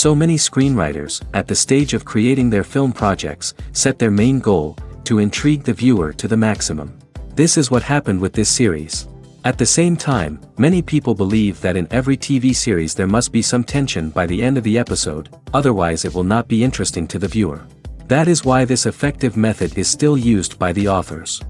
So many screenwriters, at the stage of creating their film projects, set their main goal, to intrigue the viewer to the maximum. This is what happened with this series. At the same time, many people believe that in every TV series there must be some tension by the end of the episode, otherwise it will not be interesting to the viewer. That is why this effective method is still used by the authors.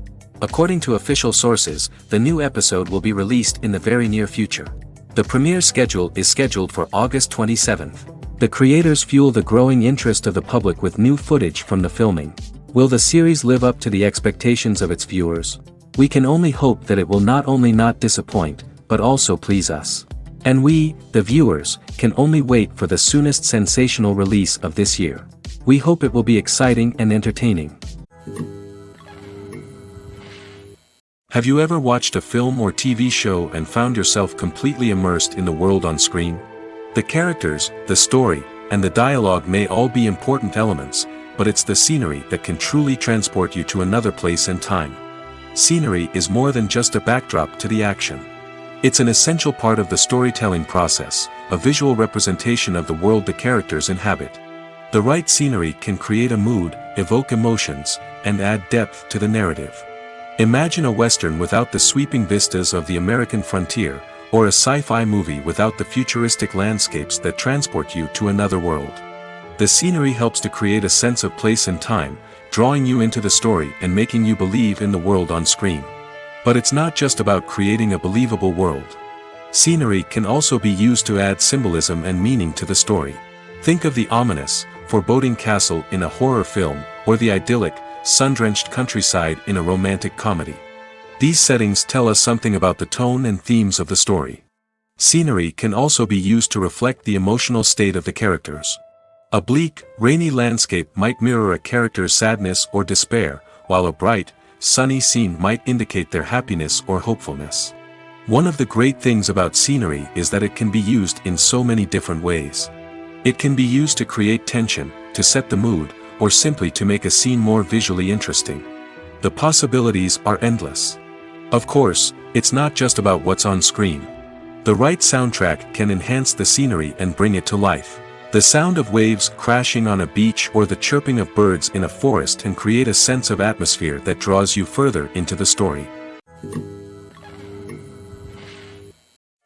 According to official sources, the new episode will be released in the very near future. The premiere schedule is scheduled for August 27th. The creators fuel the growing interest of the public with new footage from the filming. Will the series live up to the expectations of its viewers? We can only hope that it will not only not disappoint, but also please us. And we, the viewers, can only wait for the soonest sensational release of this year. We hope it will be exciting and entertaining. Have you ever watched a film or TV show and found yourself completely immersed in the world on screen? The characters, the story, and the dialogue may all be important elements, but it's the scenery that can truly transport you to another place and time. Scenery is more than just a backdrop to the action. It's an essential part of the storytelling process, a visual representation of the world the characters inhabit. The right scenery can create a mood, evoke emotions, and add depth to the narrative. Imagine a Western without the sweeping vistas of the American frontier, or a sci-fi movie without the futuristic landscapes that transport you to another world. The scenery helps to create a sense of place and time, drawing you into the story and making you believe in the world on screen. But it's not just about creating a believable world. Scenery can also be used to add symbolism and meaning to the story. Think of the ominous, foreboding castle in a horror film, or the idyllic, sun-drenched countryside in a romantic comedy. These settings tell us something about the tone and themes of the story. Scenery can also be used to reflect the emotional state of the characters. A bleak, rainy landscape might mirror a character's sadness or despair, while a bright, sunny scene might indicate their happiness or hopefulness. One of the great things about scenery is that it can be used in so many different ways. It can be used to create tension, to set the mood, or simply to make a scene more visually interesting. The possibilities are endless. Of course, it's not just about what's on screen. The right soundtrack can enhance the scenery and bring it to life. The sound of waves crashing on a beach or the chirping of birds in a forest can create a sense of atmosphere that draws you further into the story.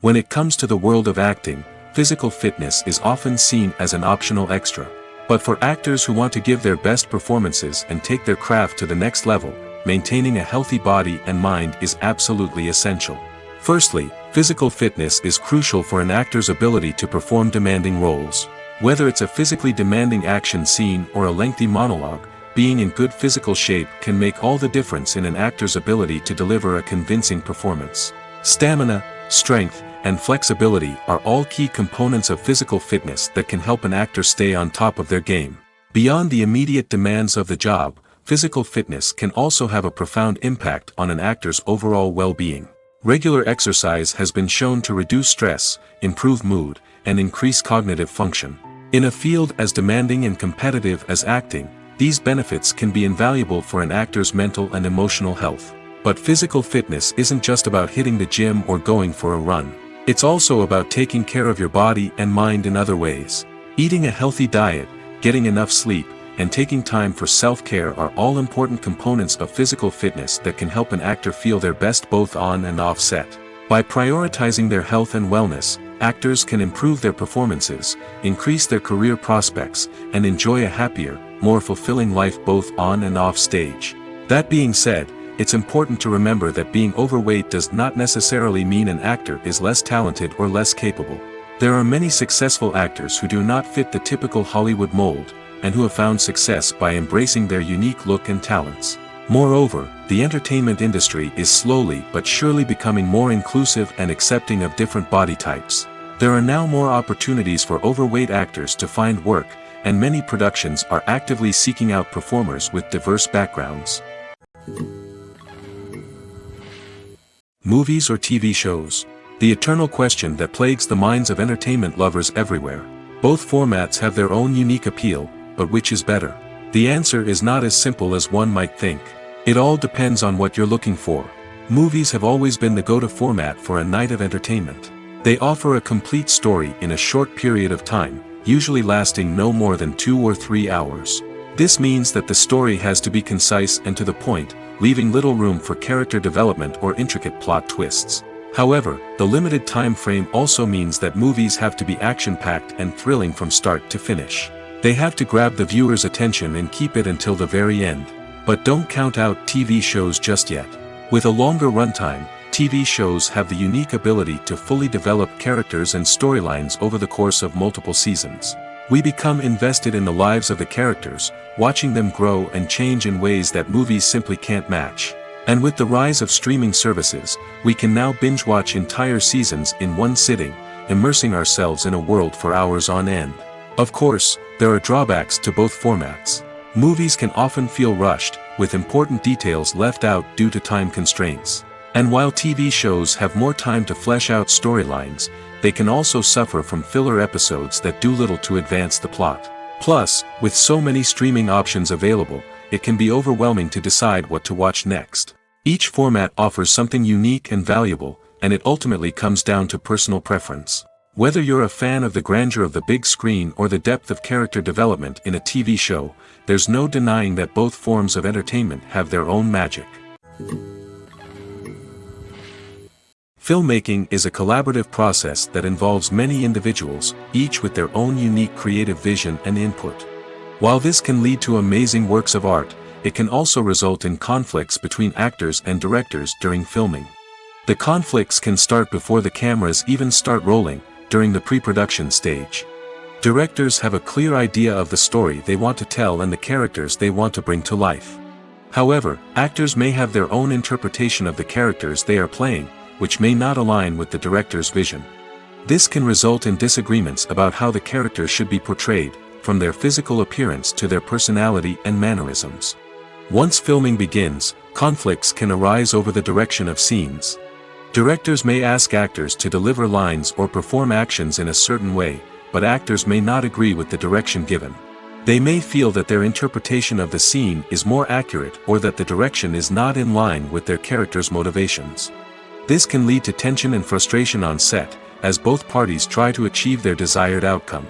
When it comes to the world of acting, physical fitness is often seen as an optional extra. But for actors who want to give their best performances and take their craft to the next level, maintaining a healthy body and mind is absolutely essential. Firstly, physical fitness is crucial for an actor's ability to perform demanding roles. Whether it's a physically demanding action scene or a lengthy monologue, being in good physical shape can make all the difference in an actor's ability to deliver a convincing performance. Stamina, strength, and flexibility are all key components of physical fitness that can help an actor stay on top of their game. Beyond the immediate demands of the job, physical fitness can also have a profound impact on an actor's overall well-being. Regular exercise has been shown to reduce stress, improve mood, and increase cognitive function. In a field as demanding and competitive as acting, these benefits can be invaluable for an actor's mental and emotional health. But physical fitness isn't just about hitting the gym or going for a run. It's also about taking care of your body and mind in other ways. Eating a healthy diet, getting enough sleep, and taking time for self-care are all important components of physical fitness that can help an actor feel their best both on and off set. By prioritizing their health and wellness, actors can improve their performances, increase their career prospects, and enjoy a happier, more fulfilling life both on and off stage. That being said, it's important to remember that being overweight does not necessarily mean an actor is less talented or less capable. There are many successful actors who do not fit the typical Hollywood mold, and who have found success by embracing their unique look and talents. Moreover, the entertainment industry is slowly but surely becoming more inclusive and accepting of different body types. There are now more opportunities for overweight actors to find work, and many productions are actively seeking out performers with diverse backgrounds. Movies or TV shows? The eternal question that plagues the minds of entertainment lovers everywhere. Both formats have their own unique appeal, but which is better? The answer is not as simple as one might think. It all depends on what you're looking for. Movies have always been the go-to format for a night of entertainment. They offer a complete story in a short period of time, usually lasting no more than 2 or 3 hours. This means that the story has to be concise and to the point, leaving little room for character development or intricate plot twists. However, the limited time frame also means that movies have to be action-packed and thrilling from start to finish. They have to grab the viewer's attention and keep it until the very end. But don't count out TV shows just yet. With a longer runtime, TV shows have the unique ability to fully develop characters and storylines over the course of multiple seasons. We become invested in the lives of the characters, watching them grow and change in ways that movies simply can't match. And with the rise of streaming services, we can now binge-watch entire seasons in one sitting, immersing ourselves in a world for hours on end. Of course, there are drawbacks to both formats. Movies can often feel rushed, with important details left out due to time constraints. And while TV shows have more time to flesh out storylines, they can also suffer from filler episodes that do little to advance the plot. Plus, with so many streaming options available, it can be overwhelming to decide what to watch next. Each format offers something unique and valuable, and it ultimately comes down to personal preference. Whether you're a fan of the grandeur of the big screen or the depth of character development in a TV show, there's no denying that both forms of entertainment have their own magic. Filmmaking is a collaborative process that involves many individuals, each with their own unique creative vision and input. While this can lead to amazing works of art, it can also result in conflicts between actors and directors during filming. The conflicts can start before the cameras even start rolling, during the pre-production stage. Directors have a clear idea of the story they want to tell and the characters they want to bring to life. However, actors may have their own interpretation of the characters they are playing, which may not align with the director's vision. This can result in disagreements about how the characters should be portrayed, from their physical appearance to their personality and mannerisms. Once filming begins, conflicts can arise over the direction of scenes. Directors may ask actors to deliver lines or perform actions in a certain way, but actors may not agree with the direction given. They may feel that their interpretation of the scene is more accurate or that the direction is not in line with their character's motivations. This can lead to tension and frustration on set, as both parties try to achieve their desired outcome.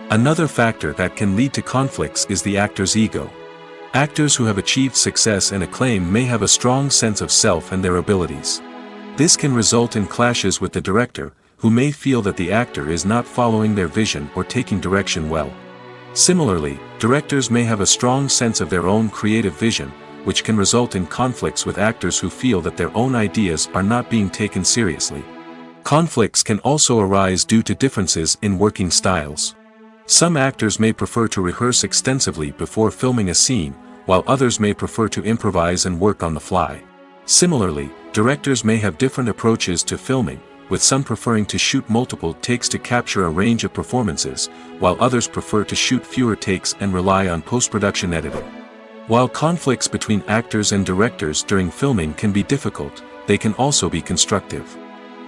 Another factor that can lead to conflicts is the actor's ego. Actors who have achieved success and acclaim may have a strong sense of self and their abilities. This can result in clashes with the director, who may feel that the actor is not following their vision or taking direction well. Similarly, directors may have a strong sense of their own creative vision, which can result in conflicts with actors who feel that their own ideas are not being taken seriously. Conflicts can also arise due to differences in working styles. Some actors may prefer to rehearse extensively before filming a scene, while others may prefer to improvise and work on the fly. Similarly, directors may have different approaches to filming, with some preferring to shoot multiple takes to capture a range of performances, while others prefer to shoot fewer takes and rely on post-production editing. While conflicts between actors and directors during filming can be difficult, they can also be constructive.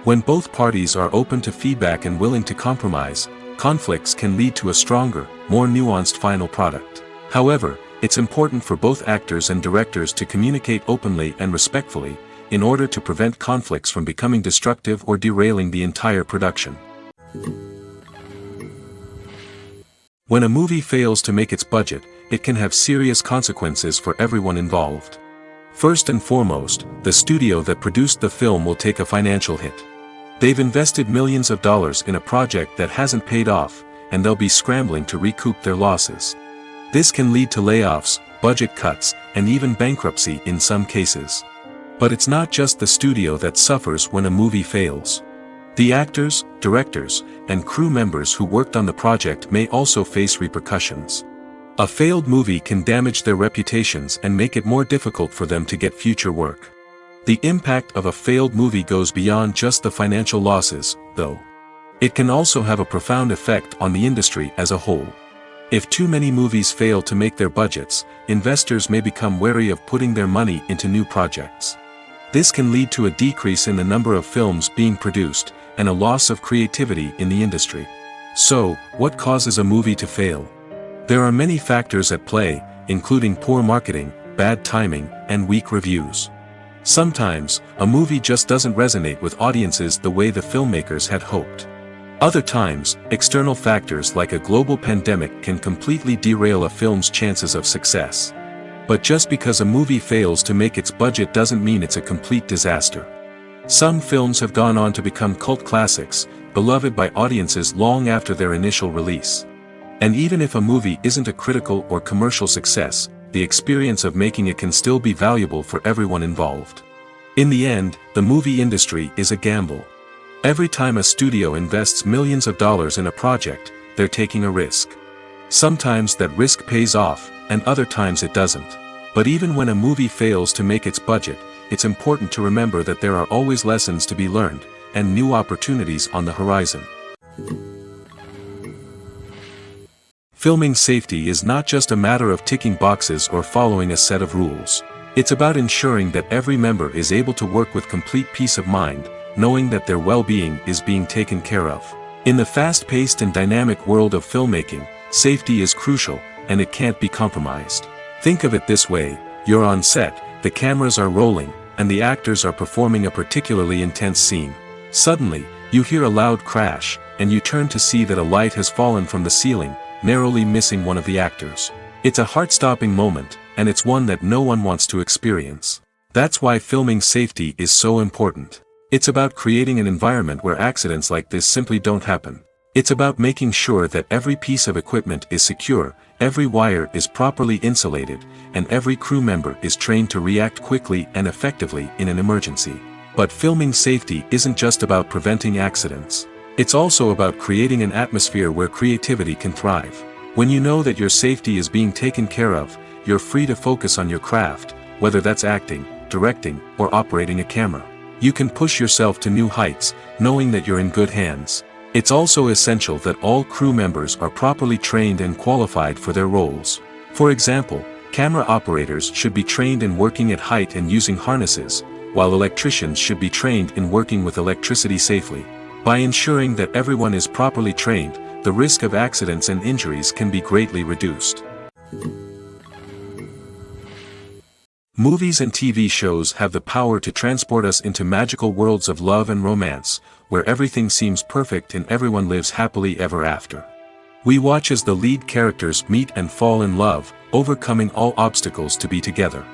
When both parties are open to feedback and willing to compromise, conflicts can lead to a stronger, more nuanced final product. However, it's important for both actors and directors to communicate openly and respectfully, in order to prevent conflicts from becoming destructive or derailing the entire production. When a movie fails to make its budget, it can have serious consequences for everyone involved. First and foremost, the studio that produced the film will take a financial hit. They've invested millions of dollars in a project that hasn't paid off, and they'll be scrambling to recoup their losses. This can lead to layoffs, budget cuts, and even bankruptcy in some cases. But it's not just the studio that suffers when a movie fails. The actors, directors, and crew members who worked on the project may also face repercussions. A failed movie can damage their reputations and make it more difficult for them to get future work. The impact of a failed movie goes beyond just the financial losses, though. It can also have a profound effect on the industry as a whole. If too many movies fail to make their budgets, investors may become wary of putting their money into new projects. This can lead to a decrease in the number of films being produced, and a loss of creativity in the industry. So, what causes a movie to fail? There are many factors at play, including poor marketing, bad timing, and weak reviews. Sometimes, a movie just doesn't resonate with audiences the way the filmmakers had hoped. Other times, external factors like a global pandemic can completely derail a film's chances of success. But just because a movie fails to make its budget doesn't mean it's a complete disaster. Some films have gone on to become cult classics, beloved by audiences long after their initial release. And even if a movie isn't a critical or commercial success, the experience of making it can still be valuable for everyone involved. In the end, the movie industry is a gamble. Every time a studio invests millions of dollars in a project, they're taking a risk. Sometimes that risk pays off, and other times it doesn't. But even when a movie fails to make its budget, it's important to remember that there are always lessons to be learned, and new opportunities on the horizon. Filming safety is not just a matter of ticking boxes or following a set of rules. It's about ensuring that every member is able to work with complete peace of mind, knowing that their well-being is being taken care of. In the fast-paced and dynamic world of filmmaking, safety is crucial, and it can't be compromised. Think of it this way: you're on set, the cameras are rolling, and the actors are performing a particularly intense scene. Suddenly, you hear a loud crash, and you turn to see that a light has fallen from the ceiling, narrowly missing one of the actors. It's a heart-stopping moment, and it's one that no one wants to experience. That's why filming safety is so important. It's about creating an environment where accidents like this simply don't happen. It's about making sure that every piece of equipment is secure, every wire is properly insulated, and every crew member is trained to react quickly and effectively in an emergency. But filming safety isn't just about preventing accidents. It's also about creating an atmosphere where creativity can thrive. When you know that your safety is being taken care of, you're free to focus on your craft, whether that's acting, directing, or operating a camera. You can push yourself to new heights, knowing that you're in good hands. It's also essential that all crew members are properly trained and qualified for their roles. For example, camera operators should be trained in working at height and using harnesses, while electricians should be trained in working with electricity safely. By ensuring that everyone is properly trained, the risk of accidents and injuries can be greatly reduced. Movies and TV shows have the power to transport us into magical worlds of love and romance, where everything seems perfect and everyone lives happily ever after. We watch as the lead characters meet and fall in love, overcoming all obstacles to be together.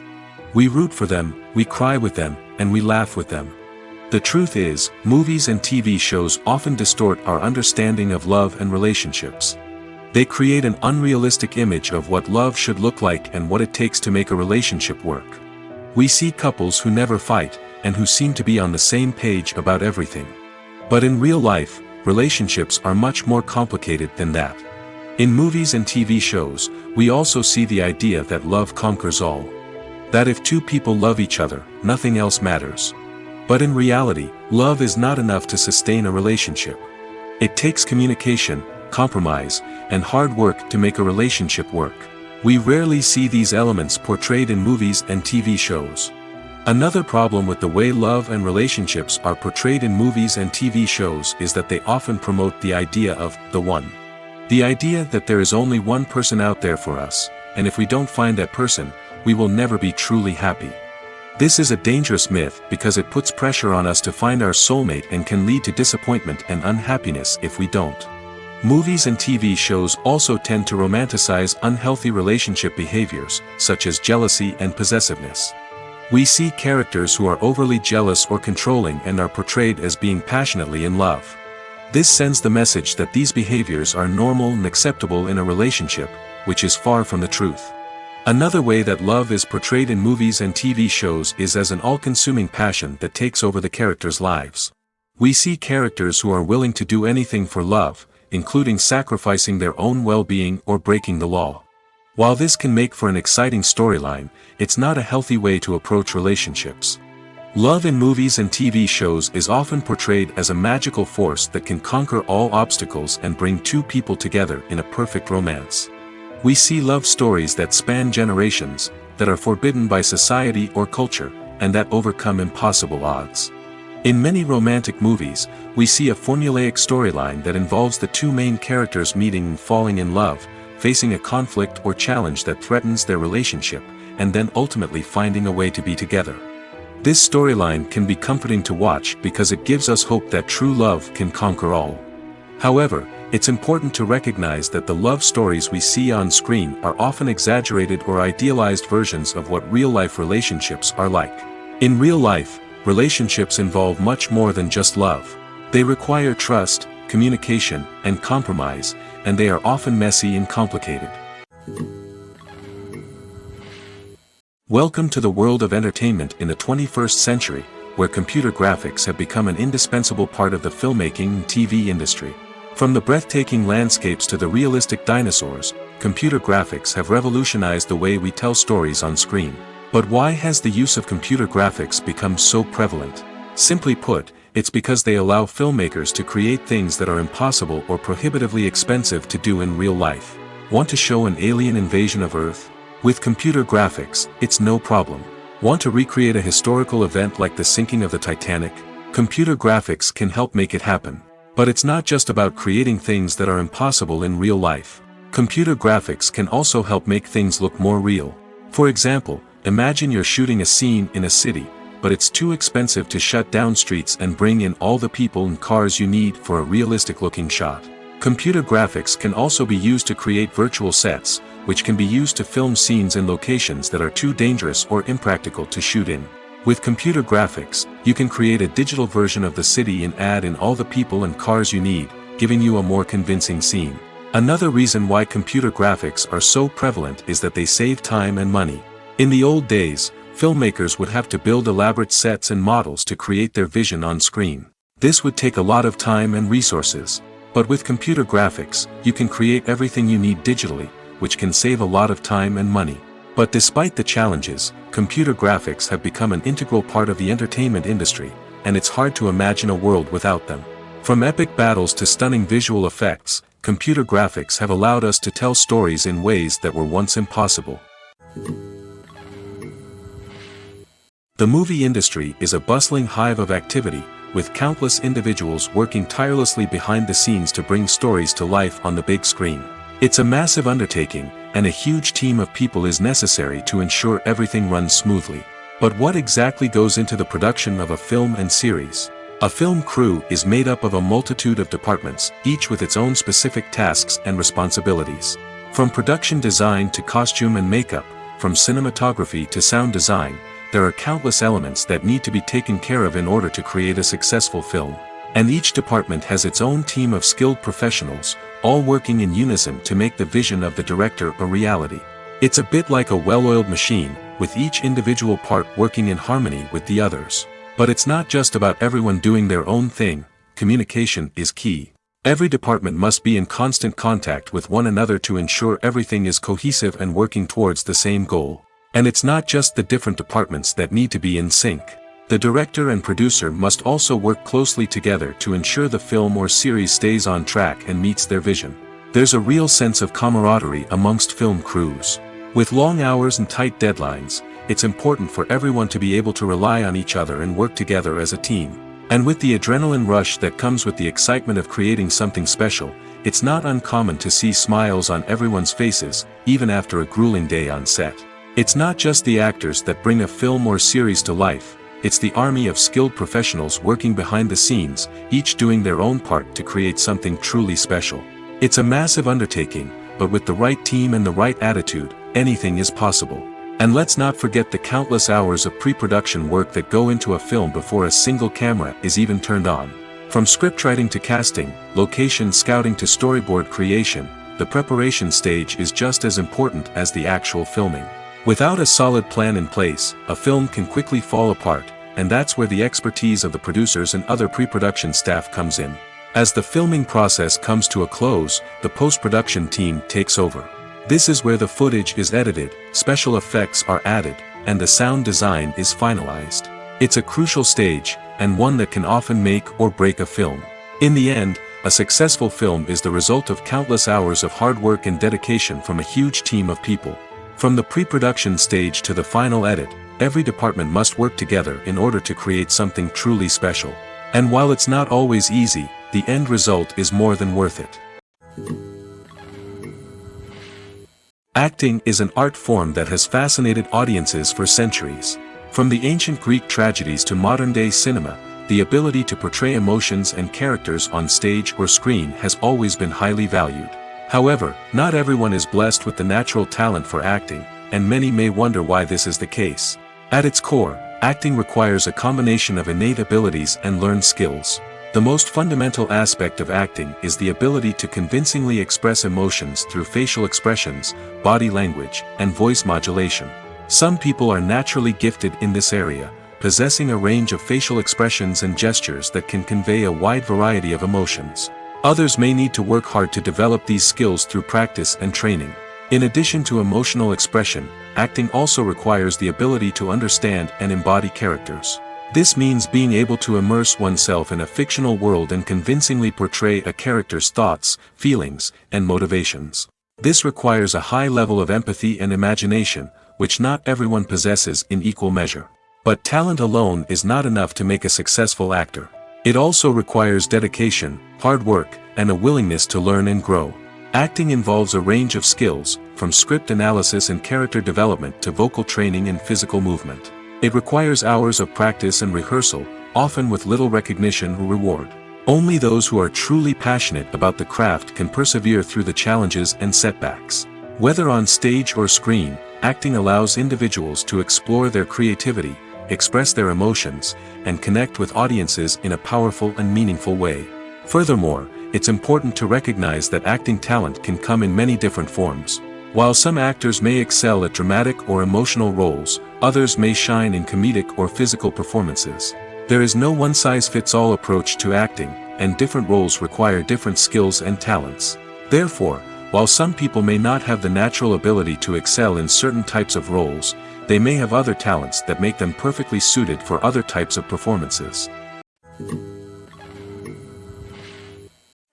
We root for them, we cry with them, and we laugh with them. The truth is, movies and TV shows often distort our understanding of love and relationships. They create an unrealistic image of what love should look like and what it takes to make a relationship work. We see couples who never fight, and who seem to be on the same page about everything. But in real life, relationships are much more complicated than that. In movies and TV shows, we also see the idea that love conquers all. That if two people love each other, nothing else matters. But in reality, love is not enough to sustain a relationship. It takes communication, compromise, and hard work to make a relationship work. We rarely see these elements portrayed in movies and TV shows. Another problem with the way love and relationships are portrayed in movies and TV shows is that they often promote the idea of the one. The idea that there is only one person out there for us, and if we don't find that person, we will never be truly happy. This is a dangerous myth because it puts pressure on us to find our soulmate and can lead to disappointment and unhappiness if we don't. Movies and TV shows also tend to romanticize unhealthy relationship behaviors, such as jealousy and possessiveness. We see characters who are overly jealous or controlling and are portrayed as being passionately in love. This sends the message that these behaviors are normal and acceptable in a relationship, which is far from the truth. Another way that love is portrayed in movies and TV shows is as an all-consuming passion that takes over the characters' lives. We see characters who are willing to do anything for love, including sacrificing their own well-being or breaking the law. While this can make for an exciting storyline, it's not a healthy way to approach relationships. Love in movies and TV shows is often portrayed as a magical force that can conquer all obstacles and bring two people together in a perfect romance. We see love stories that span generations, that are forbidden by society or culture, and that overcome impossible odds. In many romantic movies, we see a formulaic storyline that involves the two main characters meeting and falling in love, facing a conflict or challenge that threatens their relationship, and then ultimately finding a way to be together. This storyline can be comforting to watch because it gives us hope that true love can conquer all. However, it's important to recognize that the love stories we see on screen are often exaggerated or idealized versions of what real-life relationships are like. In real life, relationships involve much more than just love. They require trust, communication, and compromise, and they are often messy and complicated. Welcome to the world of entertainment in the 21st century, where computer graphics have become an indispensable part of the filmmaking and TV industry. From the breathtaking landscapes to the realistic dinosaurs, computer graphics have revolutionized the way we tell stories on screen. But why has the use of computer graphics become so prevalent? Simply put, it's because they allow filmmakers to create things that are impossible or prohibitively expensive to do in real life. Want to show an alien invasion of Earth? With computer graphics, it's no problem. Want to recreate a historical event like the sinking of the Titanic? Computer graphics can help make it happen. But it's not just about creating things that are impossible in real life. Computer graphics can also help make things look more real. For example, imagine you're shooting a scene in a city, but it's too expensive to shut down streets and bring in all the people and cars you need for a realistic-looking shot. Computer graphics can also be used to create virtual sets, which can be used to film scenes in locations that are too dangerous or impractical to shoot in. With computer graphics, you can create a digital version of the city and add in all the people and cars you need, giving you a more convincing scene. Another reason why computer graphics are so prevalent is that they save time and money. In the old days, filmmakers would have to build elaborate sets and models to create their vision on screen. This would take a lot of time and resources. But with computer graphics, you can create everything you need digitally, which can save a lot of time and money. But despite the challenges, computer graphics have become an integral part of the entertainment industry, and it's hard to imagine a world without them. From epic battles to stunning visual effects, computer graphics have allowed us to tell stories in ways that were once impossible. The movie industry is a bustling hive of activity, with countless individuals working tirelessly behind the scenes to bring stories to life on the big screen. It's a massive undertaking, and a huge team of people is necessary to ensure everything runs smoothly. But what exactly goes into the production of a film and series? A film crew is made up of a multitude of departments, each with its own specific tasks and responsibilities. From production design to costume and makeup, from cinematography to sound design, there are countless elements that need to be taken care of in order to create a successful film. And each department has its own team of skilled professionals, all working in unison to make the vision of the director a reality. It's a bit like a well-oiled machine, with each individual part working in harmony with the others. But it's not just about everyone doing their own thing. Communication is key. Every department must be in constant contact with one another to ensure everything is cohesive and working towards the same goal. And it's not just the different departments that need to be in sync. The director and producer must also work closely together to ensure the film or series stays on track and meets their vision. There's a real sense of camaraderie amongst film crews. With long hours and tight deadlines, it's important for everyone to be able to rely on each other and work together as a team. And with the adrenaline rush that comes with the excitement of creating something special, it's not uncommon to see smiles on everyone's faces, even after a grueling day on set. It's not just the actors that bring a film or series to life, it's the army of skilled professionals working behind the scenes, each doing their own part to create something truly special. It's a massive undertaking, but with the right team and the right attitude, anything is possible. And let's not forget the countless hours of pre-production work that go into a film before a single camera is even turned on. From scriptwriting to casting, location scouting to storyboard creation, the preparation stage is just as important as the actual filming. Without a solid plan in place, a film can quickly fall apart, and that's where the expertise of the producers and other pre-production staff comes in. As the filming process comes to a close, the post-production team takes over. This is where the footage is edited, special effects are added, and the sound design is finalized. It's a crucial stage, and one that can often make or break a film. In the end, a successful film is the result of countless hours of hard work and dedication from a huge team of people. From the pre-production stage to the final edit, every department must work together in order to create something truly special. And while it's not always easy, the end result is more than worth it. Acting is an art form that has fascinated audiences for centuries. From the ancient Greek tragedies to modern-day cinema, the ability to portray emotions and characters on stage or screen has always been highly valued. However, not everyone is blessed with the natural talent for acting, and many may wonder why this is the case. At its core, acting requires a combination of innate abilities and learned skills. The most fundamental aspect of acting is the ability to convincingly express emotions through facial expressions, body language, and voice modulation. Some people are naturally gifted in this area, possessing a range of facial expressions and gestures that can convey a wide variety of emotions. Others may need to work hard to develop these skills through practice and training. In addition to emotional expression, acting also requires the ability to understand and embody characters. This means being able to immerse oneself in a fictional world and convincingly portray a character's thoughts, feelings, and motivations. This requires a high level of empathy and imagination, which not everyone possesses in equal measure. But talent alone is not enough to make a successful actor. It also requires dedication, hard work, and a willingness to learn and grow. Acting involves a range of skills, from script analysis and character development to vocal training and physical movement. It requires hours of practice and rehearsal, often with little recognition or reward. Only those who are truly passionate about the craft can persevere through the challenges and setbacks. Whether on stage or screen, acting allows individuals to explore their creativity, express their emotions, and connect with audiences in a powerful and meaningful way. Furthermore, it's important to recognize that acting talent can come in many different forms. While some actors may excel at dramatic or emotional roles, others may shine in comedic or physical performances. There is no one-size-fits-all approach to acting, and different roles require different skills and talents. Therefore, while some people may not have the natural ability to excel in certain types of roles, they may have other talents that make them perfectly suited for other types of performances.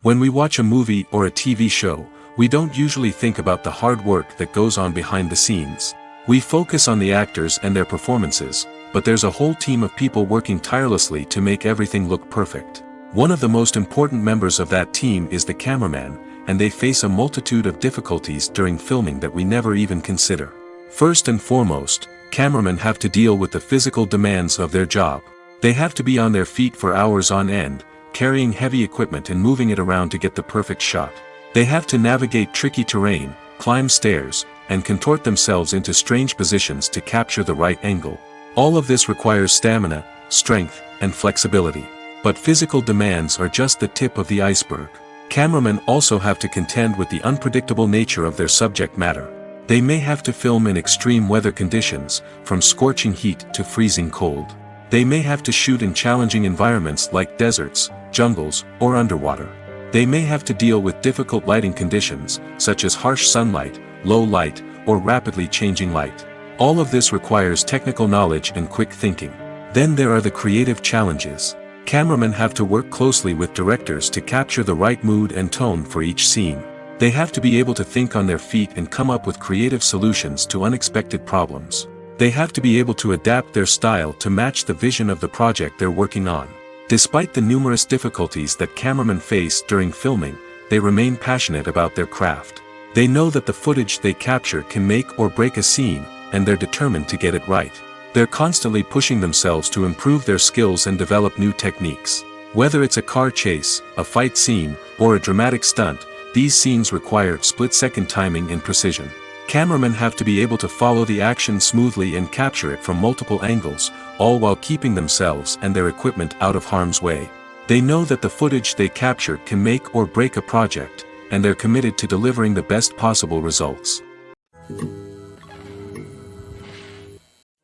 When we watch a movie or a TV show, we don't usually think about the hard work that goes on behind the scenes. We focus on the actors and their performances, but there's a whole team of people working tirelessly to make everything look perfect. One of the most important members of that team is the cameraman, and they face a multitude of difficulties during filming that we never even consider. First and foremost, cameramen have to deal with the physical demands of their job. They have to be on their feet for hours on end, carrying heavy equipment and moving it around to get the perfect shot. They have to navigate tricky terrain, climb stairs, and contort themselves into strange positions to capture the right angle. All of this requires stamina, strength, and flexibility. But physical demands are just the tip of the iceberg. Cameramen also have to contend with the unpredictable nature of their subject matter. They may have to film in extreme weather conditions, from scorching heat to freezing cold. They may have to shoot in challenging environments like deserts, jungles, or underwater. They may have to deal with difficult lighting conditions, such as harsh sunlight, low light, or rapidly changing light. All of this requires technical knowledge and quick thinking. Then there are the creative challenges. Cameramen have to work closely with directors to capture the right mood and tone for each scene. They have to be able to think on their feet and come up with creative solutions to unexpected problems. They have to be able to adapt their style to match the vision of the project they're working on. Despite the numerous difficulties that cameramen face during filming, they remain passionate about their craft. They know that the footage they capture can make or break a scene, and they're determined to get it right. They're constantly pushing themselves to improve their skills and develop new techniques. Whether it's a car chase, a fight scene, or a dramatic stunt, these scenes require split-second timing and precision. Cameramen have to be able to follow the action smoothly and capture it from multiple angles, all while keeping themselves and their equipment out of harm's way. They know that the footage they capture can make or break a project, and they're committed to delivering the best possible results.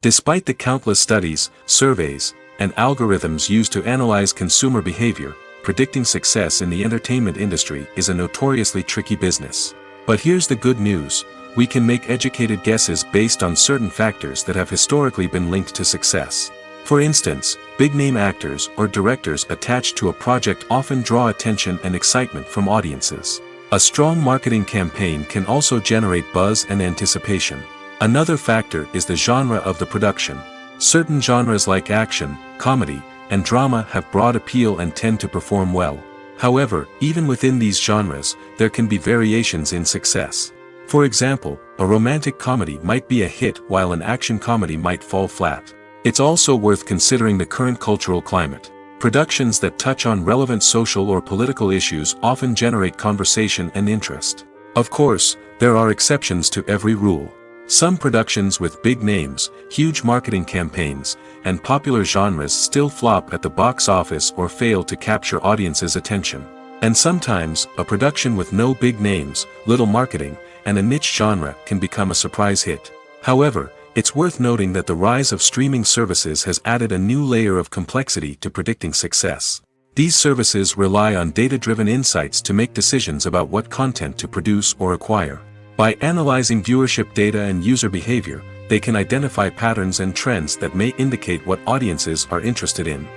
Despite the countless studies, surveys, and algorithms used to analyze consumer behavior, predicting success in the entertainment industry is a notoriously tricky business. But here's the good news. We can make educated guesses based on certain factors that have historically been linked to success. For instance, big-name actors or directors attached to a project often draw attention and excitement from audiences. A strong marketing campaign can also generate buzz and anticipation. Another factor is the genre of the production. Certain genres like action, comedy, and drama have broad appeal and tend to perform well. However, even within these genres, there can be variations in success. For example, a romantic comedy might be a hit while an action comedy might fall flat. It's also worth considering the current cultural climate. Productions that touch on relevant social or political issues often generate conversation and interest. Of course, there are exceptions to every rule. Some productions with big names, huge marketing campaigns, and popular genres still flop at the box office or fail to capture audiences' attention. And sometimes, a production with no big names, little marketing, and a niche genre can become a surprise hit. However, it's worth noting that the rise of streaming services has added a new layer of complexity to predicting success. These services rely on data-driven insights to make decisions about what content to produce or acquire. By analyzing viewership data and user behavior, they can identify patterns and trends that may indicate what audiences are interested in.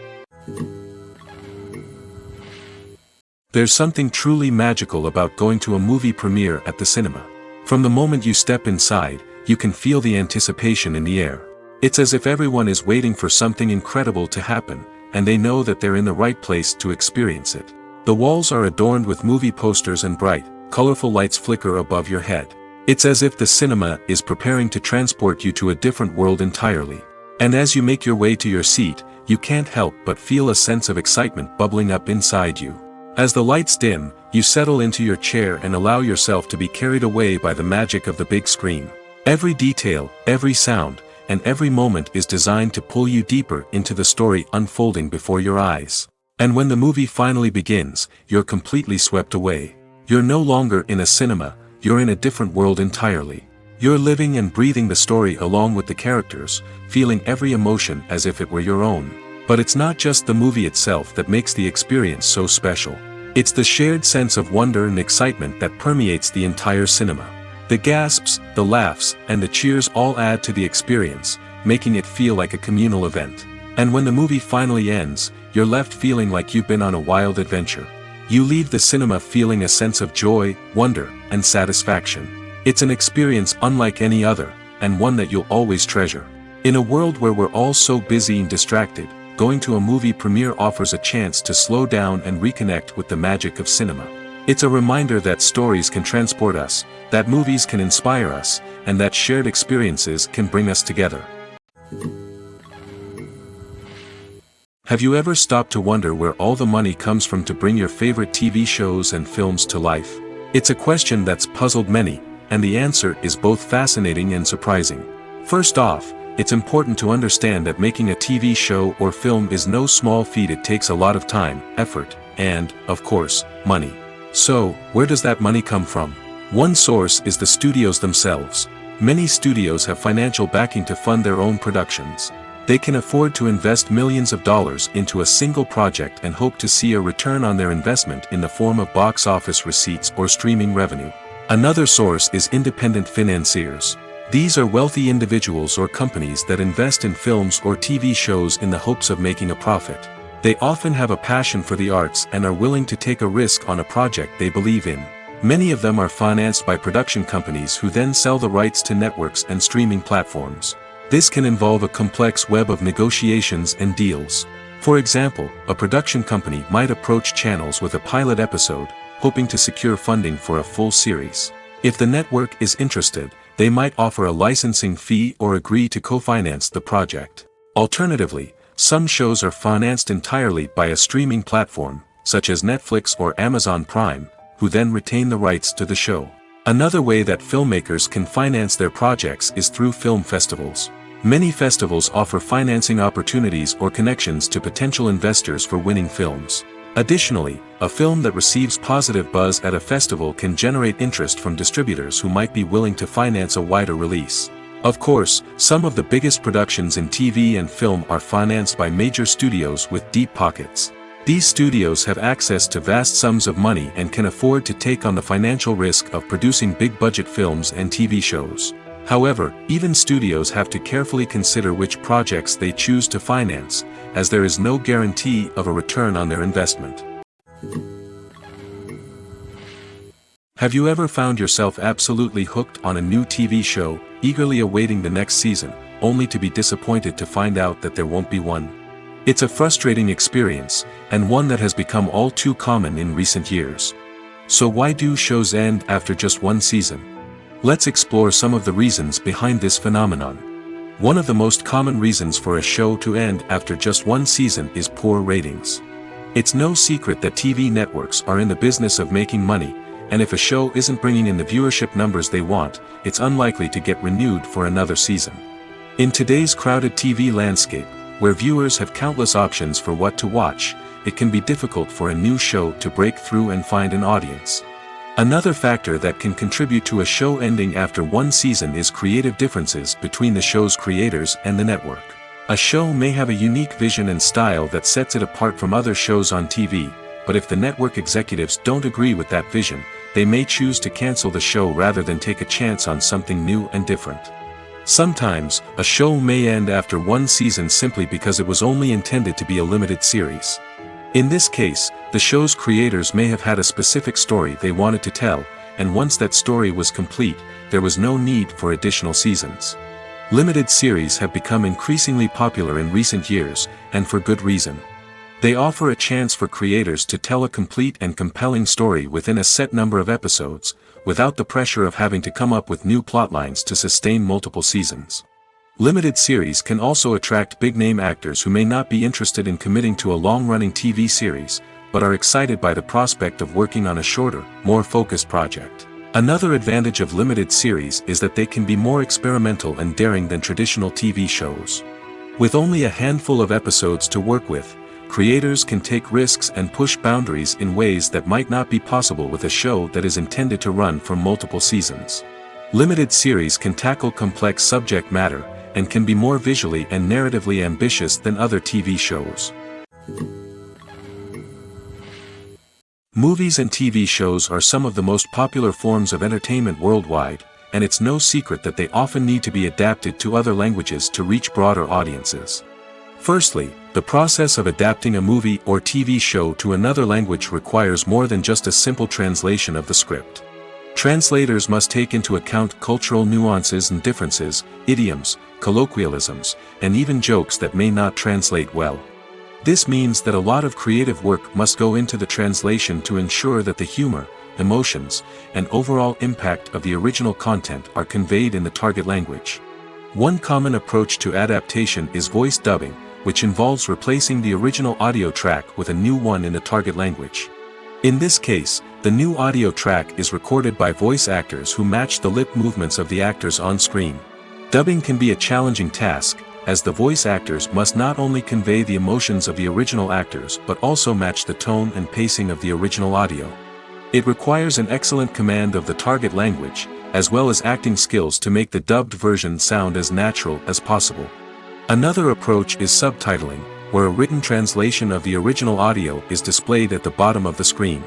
There's something truly magical about going to a movie premiere at the cinema. From the moment you step inside, you can feel the anticipation in the air. It's as if everyone is waiting for something incredible to happen, and they know that they're in the right place to experience it. The walls are adorned with movie posters and bright, colorful lights flicker above your head. It's as if the cinema is preparing to transport you to a different world entirely. And as you make your way to your seat, you can't help but feel a sense of excitement bubbling up inside you. As the lights dim, you settle into your chair and allow yourself to be carried away by the magic of the big screen. Every detail, every sound, and every moment is designed to pull you deeper into the story unfolding before your eyes. And when the movie finally begins, you're completely swept away. You're no longer in a cinema, you're in a different world entirely. You're living and breathing the story along with the characters, feeling every emotion as if it were your own. But it's not just the movie itself that makes the experience so special. It's the shared sense of wonder and excitement that permeates the entire cinema. The gasps, the laughs, and the cheers all add to the experience, making it feel like a communal event. And when the movie finally ends, you're left feeling like you've been on a wild adventure. You leave the cinema feeling a sense of joy, wonder, and satisfaction. It's an experience unlike any other, and one that you'll always treasure. In a world where we're all so busy and distracted, going to a movie premiere offers a chance to slow down and reconnect with the magic of cinema. It's a reminder that stories can transport us, that movies can inspire us, and that shared experiences can bring us together. Have you ever stopped to wonder where all the money comes from to bring your favorite TV shows and films to life? It's a question that's puzzled many, and the answer is both fascinating and surprising. First off, it's important to understand that making a TV show or film is no small feat. It takes a lot of time, effort, and, of course, money. So, where does that money come from? One source is the studios themselves. Many studios have financial backing to fund their own productions. They can afford to invest millions of dollars into a single project and hope to see a return on their investment in the form of box office receipts or streaming revenue. Another source is independent financiers. These are wealthy individuals or companies that invest in films or TV shows in the hopes of making a profit. They often have a passion for the arts and are willing to take a risk on a project they believe in. Many of them are financed by production companies who then sell the rights to networks and streaming platforms. This can involve a complex web of negotiations and deals. For example, a production company might approach channels with a pilot episode, hoping to secure funding for a full series. If the network is interested, they might offer a licensing fee or agree to co-finance the project. Alternatively, some shows are financed entirely by a streaming platform, such as Netflix or Amazon Prime, who then retain the rights to the show. Another way that filmmakers can finance their projects is through film festivals. Many festivals offer financing opportunities or connections to potential investors for winning films. Additionally, a film that receives positive buzz at a festival can generate interest from distributors who might be willing to finance a wider release. Of course, some of the biggest productions in TV and film are financed by major studios with deep pockets. These studios have access to vast sums of money and can afford to take on the financial risk of producing big-budget films and TV shows. However, even studios have to carefully consider which projects they choose to finance, as there is no guarantee of a return on their investment. Have you ever found yourself absolutely hooked on a new TV show, eagerly awaiting the next season, only to be disappointed to find out that there won't be one? It's a frustrating experience, and one that has become all too common in recent years. So why do shows end after just one season? Let's explore some of the reasons behind this phenomenon. One of the most common reasons for a show to end after just one season is poor ratings. It's no secret that TV networks are in the business of making money, and if a show isn't bringing in the viewership numbers they want, it's unlikely to get renewed for another season. In today's crowded TV landscape, where viewers have countless options for what to watch, it can be difficult for a new show to break through and find an audience. Another factor that can contribute to a show ending after one season is creative differences between the show's creators and the network. A show may have a unique vision and style that sets it apart from other shows on TV, but if the network executives don't agree with that vision, they may choose to cancel the show rather than take a chance on something new and different. Sometimes, a show may end after one season simply because it was only intended to be a limited series. In this case, the show's creators may have had a specific story they wanted to tell, and once that story was complete, there was no need for additional seasons. Limited series have become increasingly popular in recent years, and for good reason. They offer a chance for creators to tell a complete and compelling story within a set number of episodes, without the pressure of having to come up with new plotlines to sustain multiple seasons. Limited series can also attract big-name actors who may not be interested in committing to a long-running TV series, but are excited by the prospect of working on a shorter, more focused project. Another advantage of limited series is that they can be more experimental and daring than traditional TV shows. With only a handful of episodes to work with, creators can take risks and push boundaries in ways that might not be possible with a show that is intended to run for multiple seasons. Limited series can tackle complex subject matter, and can be more visually and narratively ambitious than other TV shows. Movies and TV shows are some of the most popular forms of entertainment worldwide, and it's no secret that they often need to be adapted to other languages to reach broader audiences. Firstly, the process of adapting a movie or TV show to another language requires more than just a simple translation of the script. Translators must take into account cultural nuances and differences, idioms, colloquialisms, and even jokes that may not translate well. This means that a lot of creative work must go into the translation to ensure that the humor, emotions, and overall impact of the original content are conveyed in the target language. One common approach to adaptation is voice dubbing, which involves replacing the original audio track with a new one in the target language. In this case, the new audio track is recorded by voice actors who match the lip movements of the actors on screen. Dubbing can be a challenging task, as the voice actors must not only convey the emotions of the original actors but also match the tone and pacing of the original audio. It requires an excellent command of the target language, as well as acting skills to make the dubbed version sound as natural as possible. Another approach is subtitling, where a written translation of the original audio is displayed at the bottom of the screen.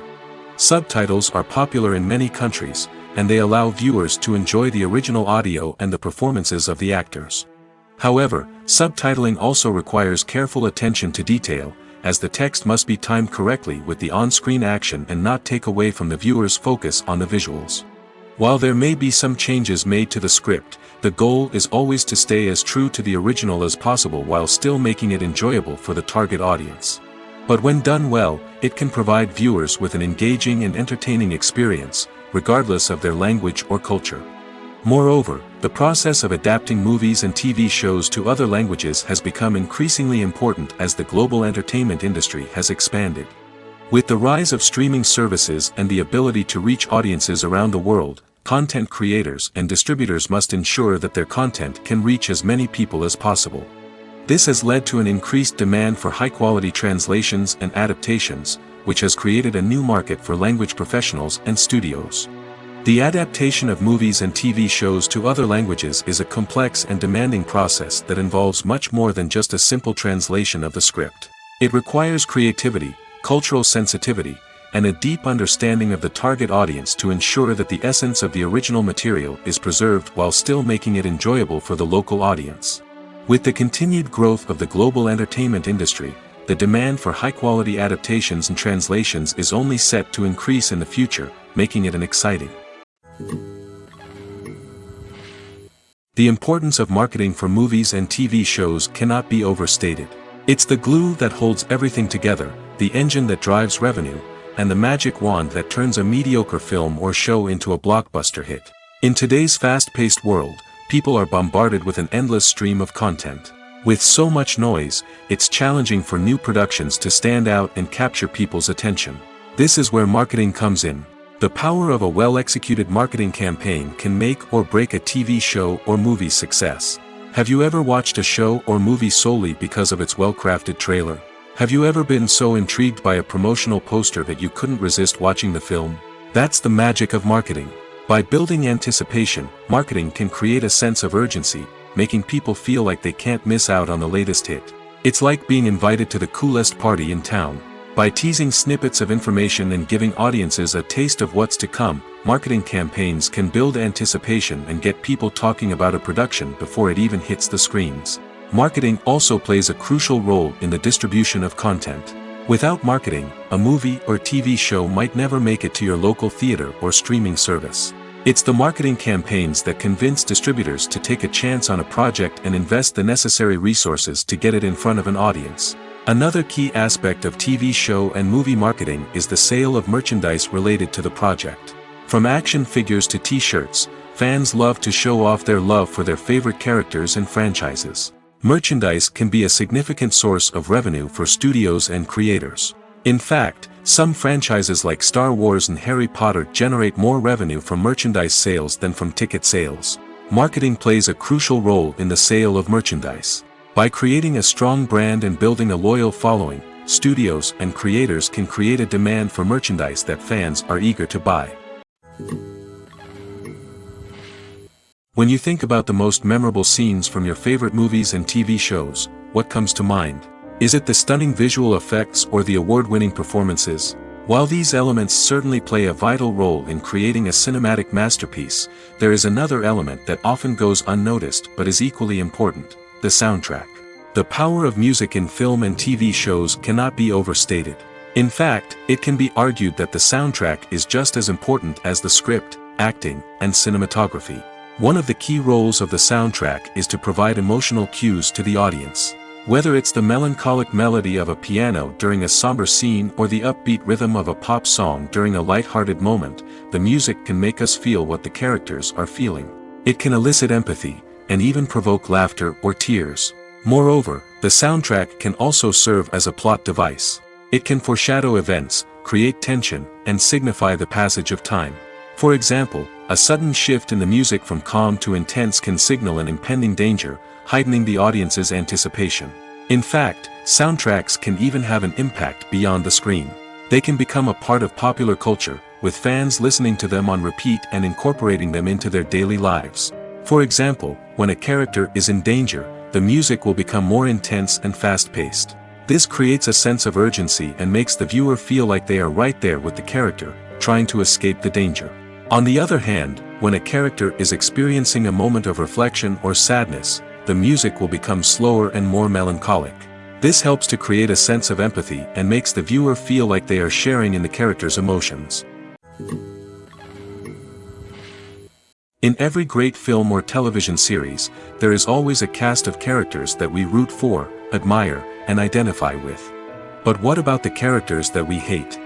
Subtitles are popular in many countries, and they allow viewers to enjoy the original audio and the performances of the actors. However, subtitling also requires careful attention to detail, as the text must be timed correctly with the on-screen action and not take away from the viewer's focus on the visuals. While there may be some changes made to the script, the goal is always to stay as true to the original as possible while still making it enjoyable for the target audience. But when done well, it can provide viewers with an engaging and entertaining experience, regardless of their language or culture. Moreover, the process of adapting movies and TV shows to other languages has become increasingly important as the global entertainment industry has expanded. With the rise of streaming services and the ability to reach audiences around the world, content creators and distributors must ensure that their content can reach as many people as possible. This has led to an increased demand for high-quality translations and adaptations, which has created a new market for language professionals and studios. The adaptation of movies and TV shows to other languages is a complex and demanding process that involves much more than just a simple translation of the script. It requires creativity, cultural sensitivity, and a deep understanding of the target audience to ensure that the essence of the original material is preserved while still making it enjoyable for the local audience. With the continued growth of the global entertainment industry, the demand for high-quality adaptations and translations is only set to increase in the future, making it an exciting. The importance of marketing for movies and TV shows cannot be overstated. It's the glue that holds everything together, the engine that drives revenue, and the magic wand that turns a mediocre film or show into a blockbuster hit. In today's fast-paced world, people are bombarded with an endless stream of content. With so much noise, it's challenging for new productions to stand out and capture people's attention. This is where marketing comes in. The power of a well-executed marketing campaign can make or break a TV show or movie's success. Have you ever watched a show or movie solely because of its well-crafted trailer? Have you ever been so intrigued by a promotional poster that you couldn't resist watching the film? That's the magic of marketing. By building anticipation, marketing can create a sense of urgency, making people feel like they can't miss out on the latest hit. It's like being invited to the coolest party in town. By teasing snippets of information and giving audiences a taste of what's to come, marketing campaigns can build anticipation and get people talking about a production before it even hits the screens. Marketing also plays a crucial role in the distribution of content. Without marketing, a movie or TV show might never make it to your local theater or streaming service. It's the marketing campaigns that convince distributors to take a chance on a project and invest the necessary resources to get it in front of an audience. Another key aspect of TV show and movie marketing is the sale of merchandise related to the project. From action figures to t-shirts, fans love to show off their love for their favorite characters and franchises. Merchandise can be a significant source of revenue for studios and creators. In fact, some franchises like Star Wars and Harry Potter generate more revenue from merchandise sales than from ticket sales. Marketing plays a crucial role in the sale of merchandise. By creating a strong brand and building a loyal following, studios and creators can create a demand for merchandise that fans are eager to buy. When you think about the most memorable scenes from your favorite movies and TV shows, what comes to mind? Is it the stunning visual effects or the award-winning performances? While these elements certainly play a vital role in creating a cinematic masterpiece, there is another element that often goes unnoticed but is equally important: the soundtrack. The power of music in film and TV shows cannot be overstated. In fact, it can be argued that the soundtrack is just as important as the script, acting, and cinematography. One of the key roles of the soundtrack is to provide emotional cues to the audience. Whether it's the melancholic melody of a piano during a somber scene or the upbeat rhythm of a pop song during a light-hearted moment, the music can make us feel what the characters are feeling. It can elicit empathy, and even provoke laughter or tears. Moreover, the soundtrack can also serve as a plot device. It can foreshadow events, create tension, and signify the passage of time. For example, a sudden shift in the music from calm to intense can signal an impending danger, heightening the audience's anticipation. In fact, soundtracks can even have an impact beyond the screen. They can become a part of popular culture, with fans listening to them on repeat and incorporating them into their daily lives. For example, when a character is in danger, the music will become more intense and fast-paced. This creates a sense of urgency and makes the viewer feel like they are right there with the character, trying to escape the danger. On the other hand, when a character is experiencing a moment of reflection or sadness, the music will become slower and more melancholic. This helps to create a sense of empathy and makes the viewer feel like they are sharing in the character's emotions. In every great film or television series, there is always a cast of characters that we root for, admire, and identify with. But what about the characters that we hate?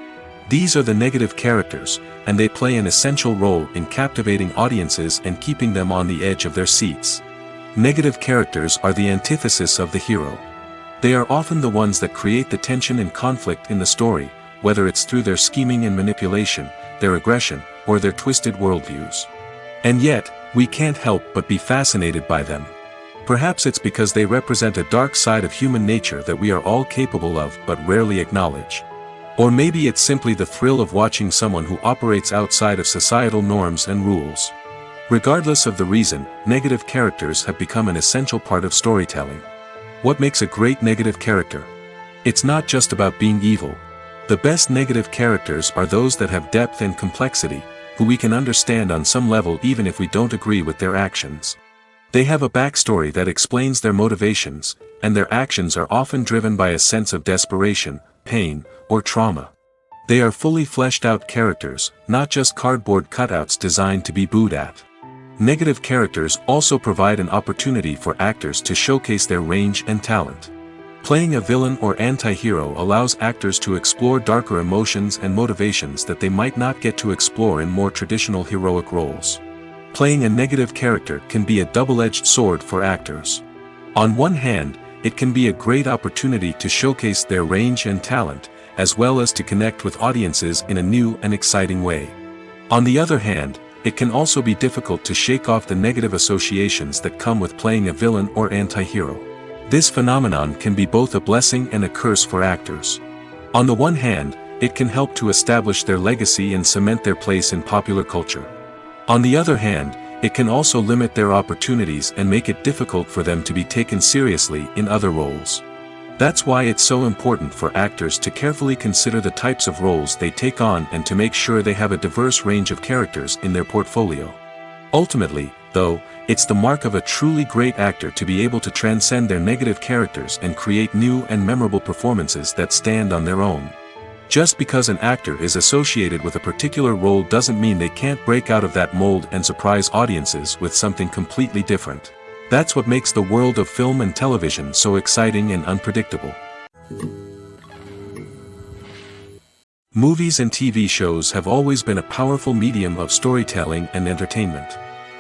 These are the negative characters, and they play an essential role in captivating audiences and keeping them on the edge of their seats. Negative characters are the antithesis of the hero. They are often the ones that create the tension and conflict in the story, whether it's through their scheming and manipulation, their aggression, or their twisted worldviews. And yet, we can't help but be fascinated by them. Perhaps it's because they represent a dark side of human nature that we are all capable of but rarely acknowledge. Or maybe it's simply the thrill of watching someone who operates outside of societal norms and rules. Regardless of the reason, negative characters have become an essential part of storytelling. What makes a great negative character? It's not just about being evil. The best negative characters are those that have depth and complexity, who we can understand on some level even if we don't agree with their actions. They have a backstory that explains their motivations, and their actions are often driven by a sense of desperation, pain, or trauma. They are fully fleshed out characters, not just cardboard cutouts designed to be booed at. Negative characters also provide an opportunity for actors to showcase their range and talent. Playing a villain or anti-hero allows actors to explore darker emotions and motivations that they might not get to explore in more traditional heroic roles. Playing a negative character can be a double-edged sword for actors. On one hand, it can be a great opportunity to showcase their range and talent, as well as to connect with audiences in a new and exciting way. On the other hand, it can also be difficult to shake off the negative associations that come with playing a villain or anti-hero. This phenomenon can be both a blessing and a curse for actors. On the one hand, it can help to establish their legacy and cement their place in popular culture. On the other hand, it can also limit their opportunities and make it difficult for them to be taken seriously in other roles. That's why it's so important for actors to carefully consider the types of roles they take on and to make sure they have a diverse range of characters in their portfolio. Ultimately, though, it's the mark of a truly great actor to be able to transcend their negative characters and create new and memorable performances that stand on their own. Just because an actor is associated with a particular role doesn't mean they can't break out of that mold and surprise audiences with something completely different. That's what makes the world of film and television so exciting and unpredictable. Movies and TV shows have always been a powerful medium of storytelling and entertainment.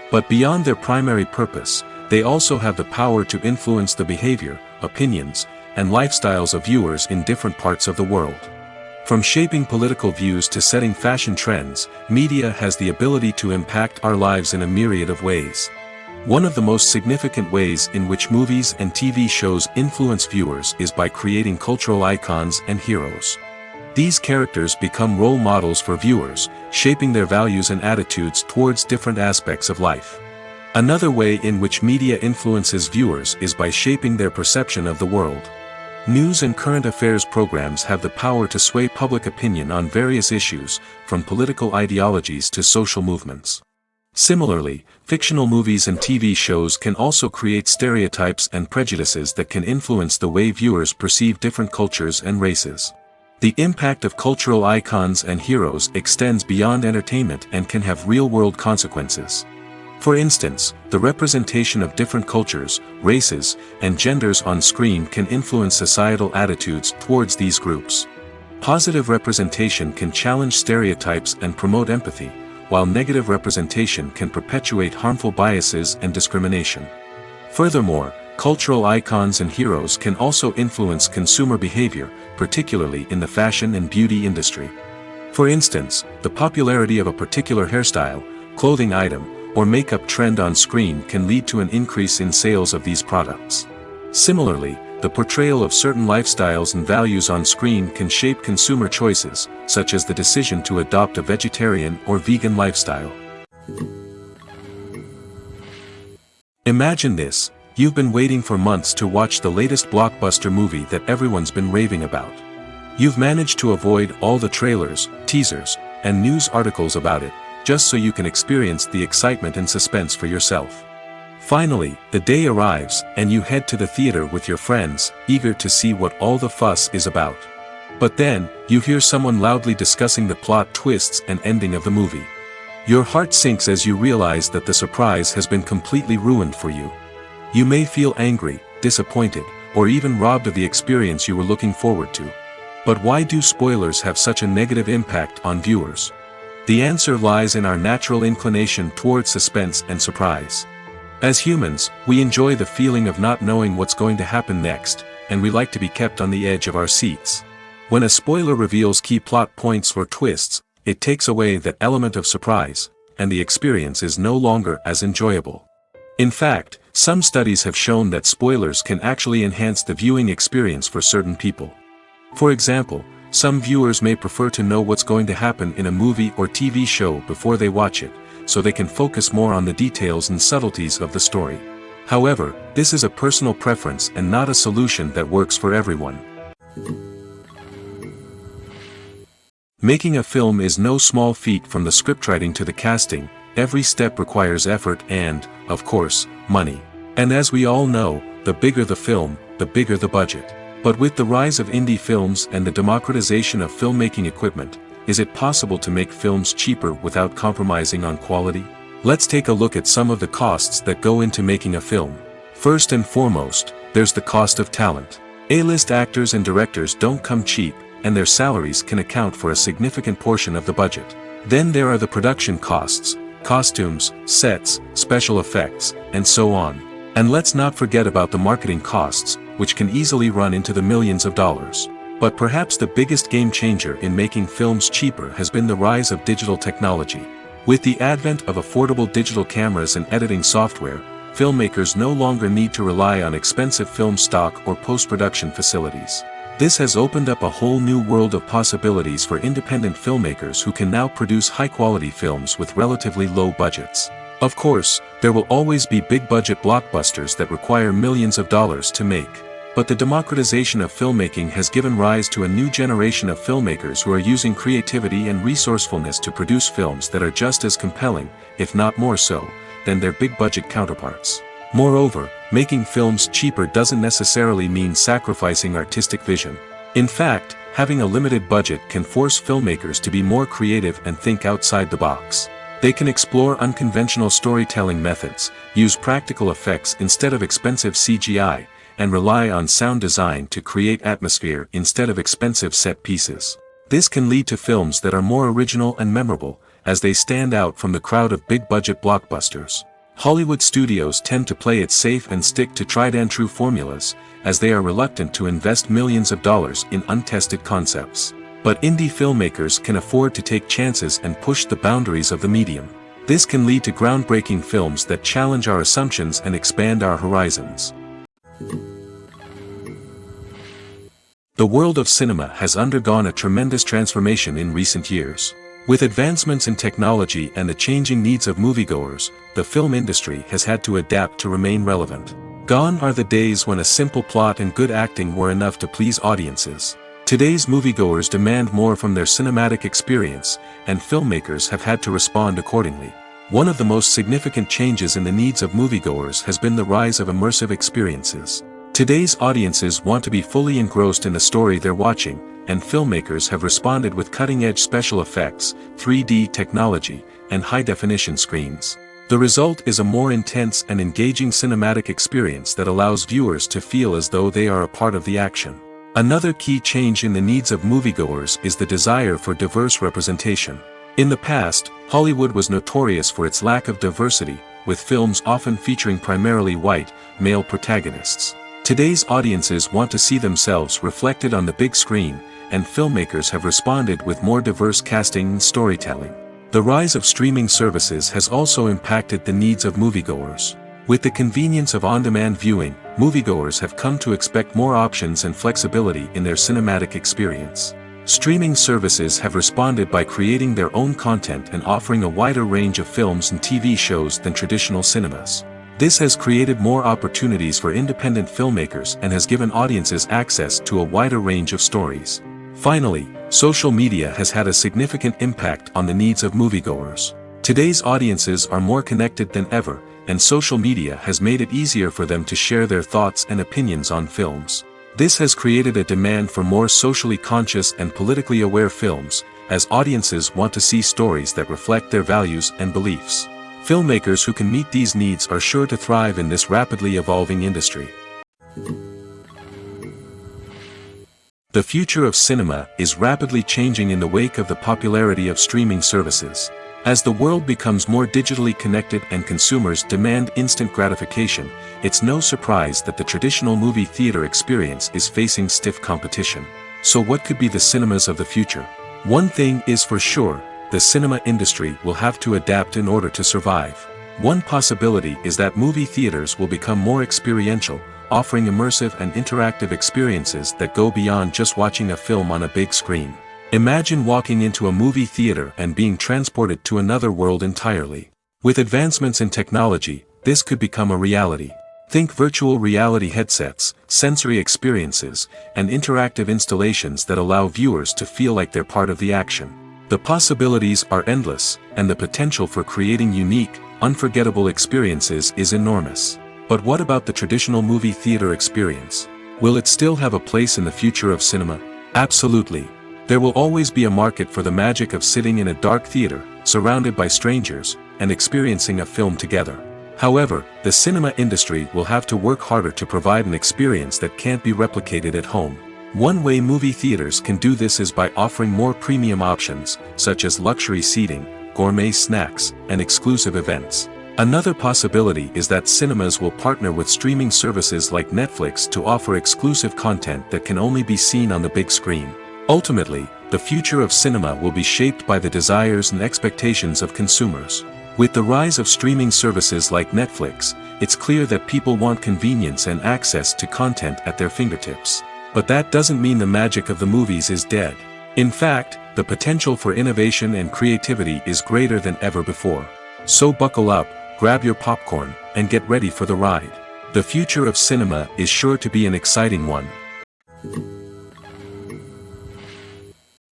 But beyond their primary purpose, they also have the power to influence the behavior, opinions, and lifestyles of viewers in different parts of the world. From shaping political views to setting fashion trends, media has the ability to impact our lives in a myriad of ways. One of the most significant ways in which movies and TV shows influence viewers is by creating cultural icons and heroes. These characters become role models for viewers, shaping their values and attitudes towards different aspects of life. Another way in which media influences viewers is by shaping their perception of the world. News and current affairs programs have the power to sway public opinion on various issues, from political ideologies to social movements. Similarly, fictional movies and TV shows can also create stereotypes and prejudices that can influence the way viewers perceive different cultures and races. The impact of cultural icons and heroes extends beyond entertainment and can have real-world consequences. For instance, the representation of different cultures, races, and genders on screen can influence societal attitudes towards these groups. Positive representation can challenge stereotypes and promote empathy, while negative representation can perpetuate harmful biases and discrimination. Furthermore, cultural icons and heroes can also influence consumer behavior, particularly in the fashion and beauty industry. For instance, the popularity of a particular hairstyle, clothing item, or makeup trend on screen can lead to an increase in sales of these products. Similarly, the portrayal of certain lifestyles and values on screen can shape consumer choices, such as the decision to adopt a vegetarian or vegan lifestyle. Imagine this: you've been waiting for months to watch the latest blockbuster movie that everyone's been raving about. You've managed to avoid all the trailers, teasers, and news articles about it, just so you can experience the excitement and suspense for yourself. Finally, the day arrives, and you head to the theater with your friends, eager to see what all the fuss is about. But then, you hear someone loudly discussing the plot twists and ending of the movie. Your heart sinks as you realize that the surprise has been completely ruined for you. You may feel angry, disappointed, or even robbed of the experience you were looking forward to. But why do spoilers have such a negative impact on viewers? The answer lies in our natural inclination towards suspense and surprise. As humans, we enjoy the feeling of not knowing what's going to happen next, and we like to be kept on the edge of our seats. When a spoiler reveals key plot points or twists, it takes away that element of surprise, and the experience is no longer as enjoyable. In fact, some studies have shown that spoilers can actually enhance the viewing experience for certain people. For example, some viewers may prefer to know what's going to happen in a movie or TV show before they watch it, so they can focus more on the details and subtleties of the story. However, this is a personal preference and not a solution that works for everyone. Making a film is no small feat. From the scriptwriting to the casting, every step requires effort and, of course, money. And as we all know, the bigger the film, the bigger the budget. But with the rise of indie films and the democratization of filmmaking equipment, is it possible to make films cheaper without compromising on quality? Let's take a look at some of the costs that go into making a film. First and foremost, there's the cost of talent. A-list actors and directors don't come cheap, and their salaries can account for a significant portion of the budget. Then there are the production costs, costumes, sets, special effects, and so on. And let's not forget about the marketing costs, which can easily run into the millions of dollars. But perhaps the biggest game changer in making films cheaper has been the rise of digital technology. With the advent of affordable digital cameras and editing software, filmmakers no longer need to rely on expensive film stock or post-production facilities. This has opened up a whole new world of possibilities for independent filmmakers who can now produce high-quality films with relatively low budgets. Of course, there will always be big-budget blockbusters that require millions of dollars to make. But the democratization of filmmaking has given rise to a new generation of filmmakers who are using creativity and resourcefulness to produce films that are just as compelling, if not more so, than their big-budget counterparts. Moreover, making films cheaper doesn't necessarily mean sacrificing artistic vision. In fact, having a limited budget can force filmmakers to be more creative and think outside the box. They can explore unconventional storytelling methods, use practical effects instead of expensive CGI, and rely on sound design to create atmosphere instead of expensive set pieces. This can lead to films that are more original and memorable, as they stand out from the crowd of big-budget blockbusters. Hollywood studios tend to play it safe and stick to tried-and-true formulas, as they are reluctant to invest millions of dollars in untested concepts. But indie filmmakers can afford to take chances and push the boundaries of the medium. This can lead to groundbreaking films that challenge our assumptions and expand our horizons. The world of cinema has undergone a tremendous transformation in recent years. With advancements in technology and the changing needs of moviegoers, the film industry has had to adapt to remain relevant. Gone are the days when a simple plot and good acting were enough to please audiences. Today's moviegoers demand more from their cinematic experience, and filmmakers have had to respond accordingly. One of the most significant changes in the needs of moviegoers has been the rise of immersive experiences. Today's audiences want to be fully engrossed in the story they're watching, and filmmakers have responded with cutting-edge special effects, 3D technology, and high-definition screens. The result is a more intense and engaging cinematic experience that allows viewers to feel as though they are a part of the action. Another key change in the needs of moviegoers is the desire for diverse representation. In the past, Hollywood was notorious for its lack of diversity, with films often featuring primarily white, male protagonists. Today's audiences want to see themselves reflected on the big screen, and filmmakers have responded with more diverse casting and storytelling. The rise of streaming services has also impacted the needs of moviegoers. With the convenience of on-demand viewing, moviegoers have come to expect more options and flexibility in their cinematic experience. Streaming services have responded by creating their own content and offering a wider range of films and TV shows than traditional cinemas. This has created more opportunities for independent filmmakers and has given audiences access to a wider range of stories. Finally, social media has had a significant impact on the needs of moviegoers. Today's audiences are more connected than ever, and social media has made it easier for them to share their thoughts and opinions on films. This has created a demand for more socially conscious and politically aware films, as audiences want to see stories that reflect their values and beliefs. Filmmakers who can meet these needs are sure to thrive in this rapidly evolving industry. The future of cinema is rapidly changing in the wake of the popularity of streaming services. As the world becomes more digitally connected and consumers demand instant gratification, it's no surprise that the traditional movie theater experience is facing stiff competition. So what could be the cinemas of the future? One thing is for sure, the cinema industry will have to adapt in order to survive. One possibility is that movie theaters will become more experiential, offering immersive and interactive experiences that go beyond just watching a film on a big screen. Imagine walking into a movie theater and being transported to another world entirely. With advancements in technology, this could become a reality. Think virtual reality headsets, sensory experiences, and interactive installations that allow viewers to feel like they're part of the action. The possibilities are endless, and the potential for creating unique, unforgettable experiences is enormous. But what about the traditional movie theater experience? Will it still have a place in the future of cinema? Absolutely. There will always be a market for the magic of sitting in a dark theater, surrounded by strangers, and experiencing a film together. However, the cinema industry will have to work harder to provide an experience that can't be replicated at home. One way movie theaters can do this is by offering more premium options, such as luxury seating, gourmet snacks, and exclusive events. Another possibility is that cinemas will partner with streaming services like Netflix to offer exclusive content that can only be seen on the big screen. Ultimately, the future of cinema will be shaped by the desires and expectations of consumers. With the rise of streaming services like Netflix, it's clear that people want convenience and access to content at their fingertips. But that doesn't mean the magic of the movies is dead. In fact, the potential for innovation and creativity is greater than ever before. So buckle up, grab your popcorn, and get ready for the ride. The future of cinema is sure to be an exciting one.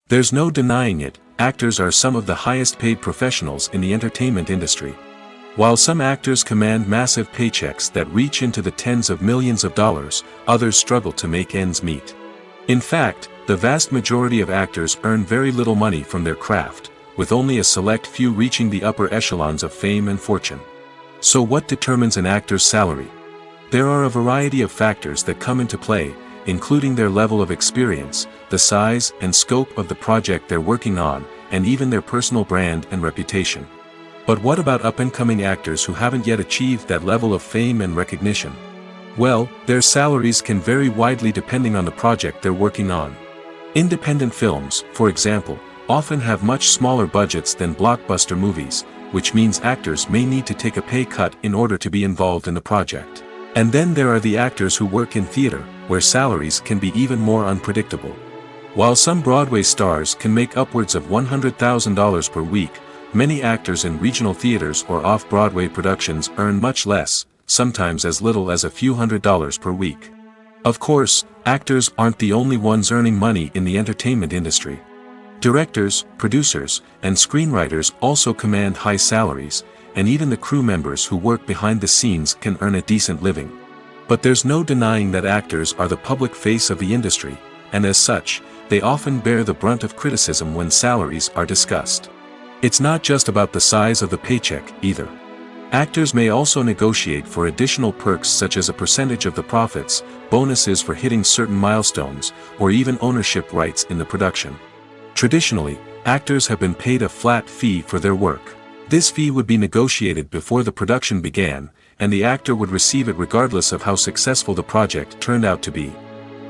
There's no denying it, actors are some of the highest paid professionals in the entertainment industry. While some actors command massive paychecks that reach into the tens of millions of dollars, others struggle to make ends meet. In fact, the vast majority of actors earn very little money from their craft, with only a select few reaching the upper echelons of fame and fortune. So what determines an actor's salary? There are a variety of factors that come into play, including their level of experience, the size and scope of the project they're working on, and even their personal brand and reputation. But what about up-and-coming actors who haven't yet achieved that level of fame and recognition? Well, their salaries can vary widely depending on the project they're working on. Independent films, for example, often have much smaller budgets than blockbuster movies, which means actors may need to take a pay cut in order to be involved in the project. And then there are the actors who work in theater, where salaries can be even more unpredictable. While some Broadway stars can make upwards of $100,000 per week, many actors in regional theaters or off-Broadway productions earn much less, sometimes as little as a few $100s per week. Of course, actors aren't the only ones earning money in the entertainment industry. Directors, producers, and screenwriters also command high salaries, and even the crew members who work behind the scenes can earn a decent living. But there's no denying that actors are the public face of the industry, and as such, they often bear the brunt of criticism when salaries are discussed. It's not just about the size of the paycheck, either. Actors may also negotiate for additional perks such as a percentage of the profits, bonuses for hitting certain milestones, or even ownership rights in the production. Traditionally, actors have been paid a flat fee for their work. This fee would be negotiated before the production began, and the actor would receive it regardless of how successful the project turned out to be.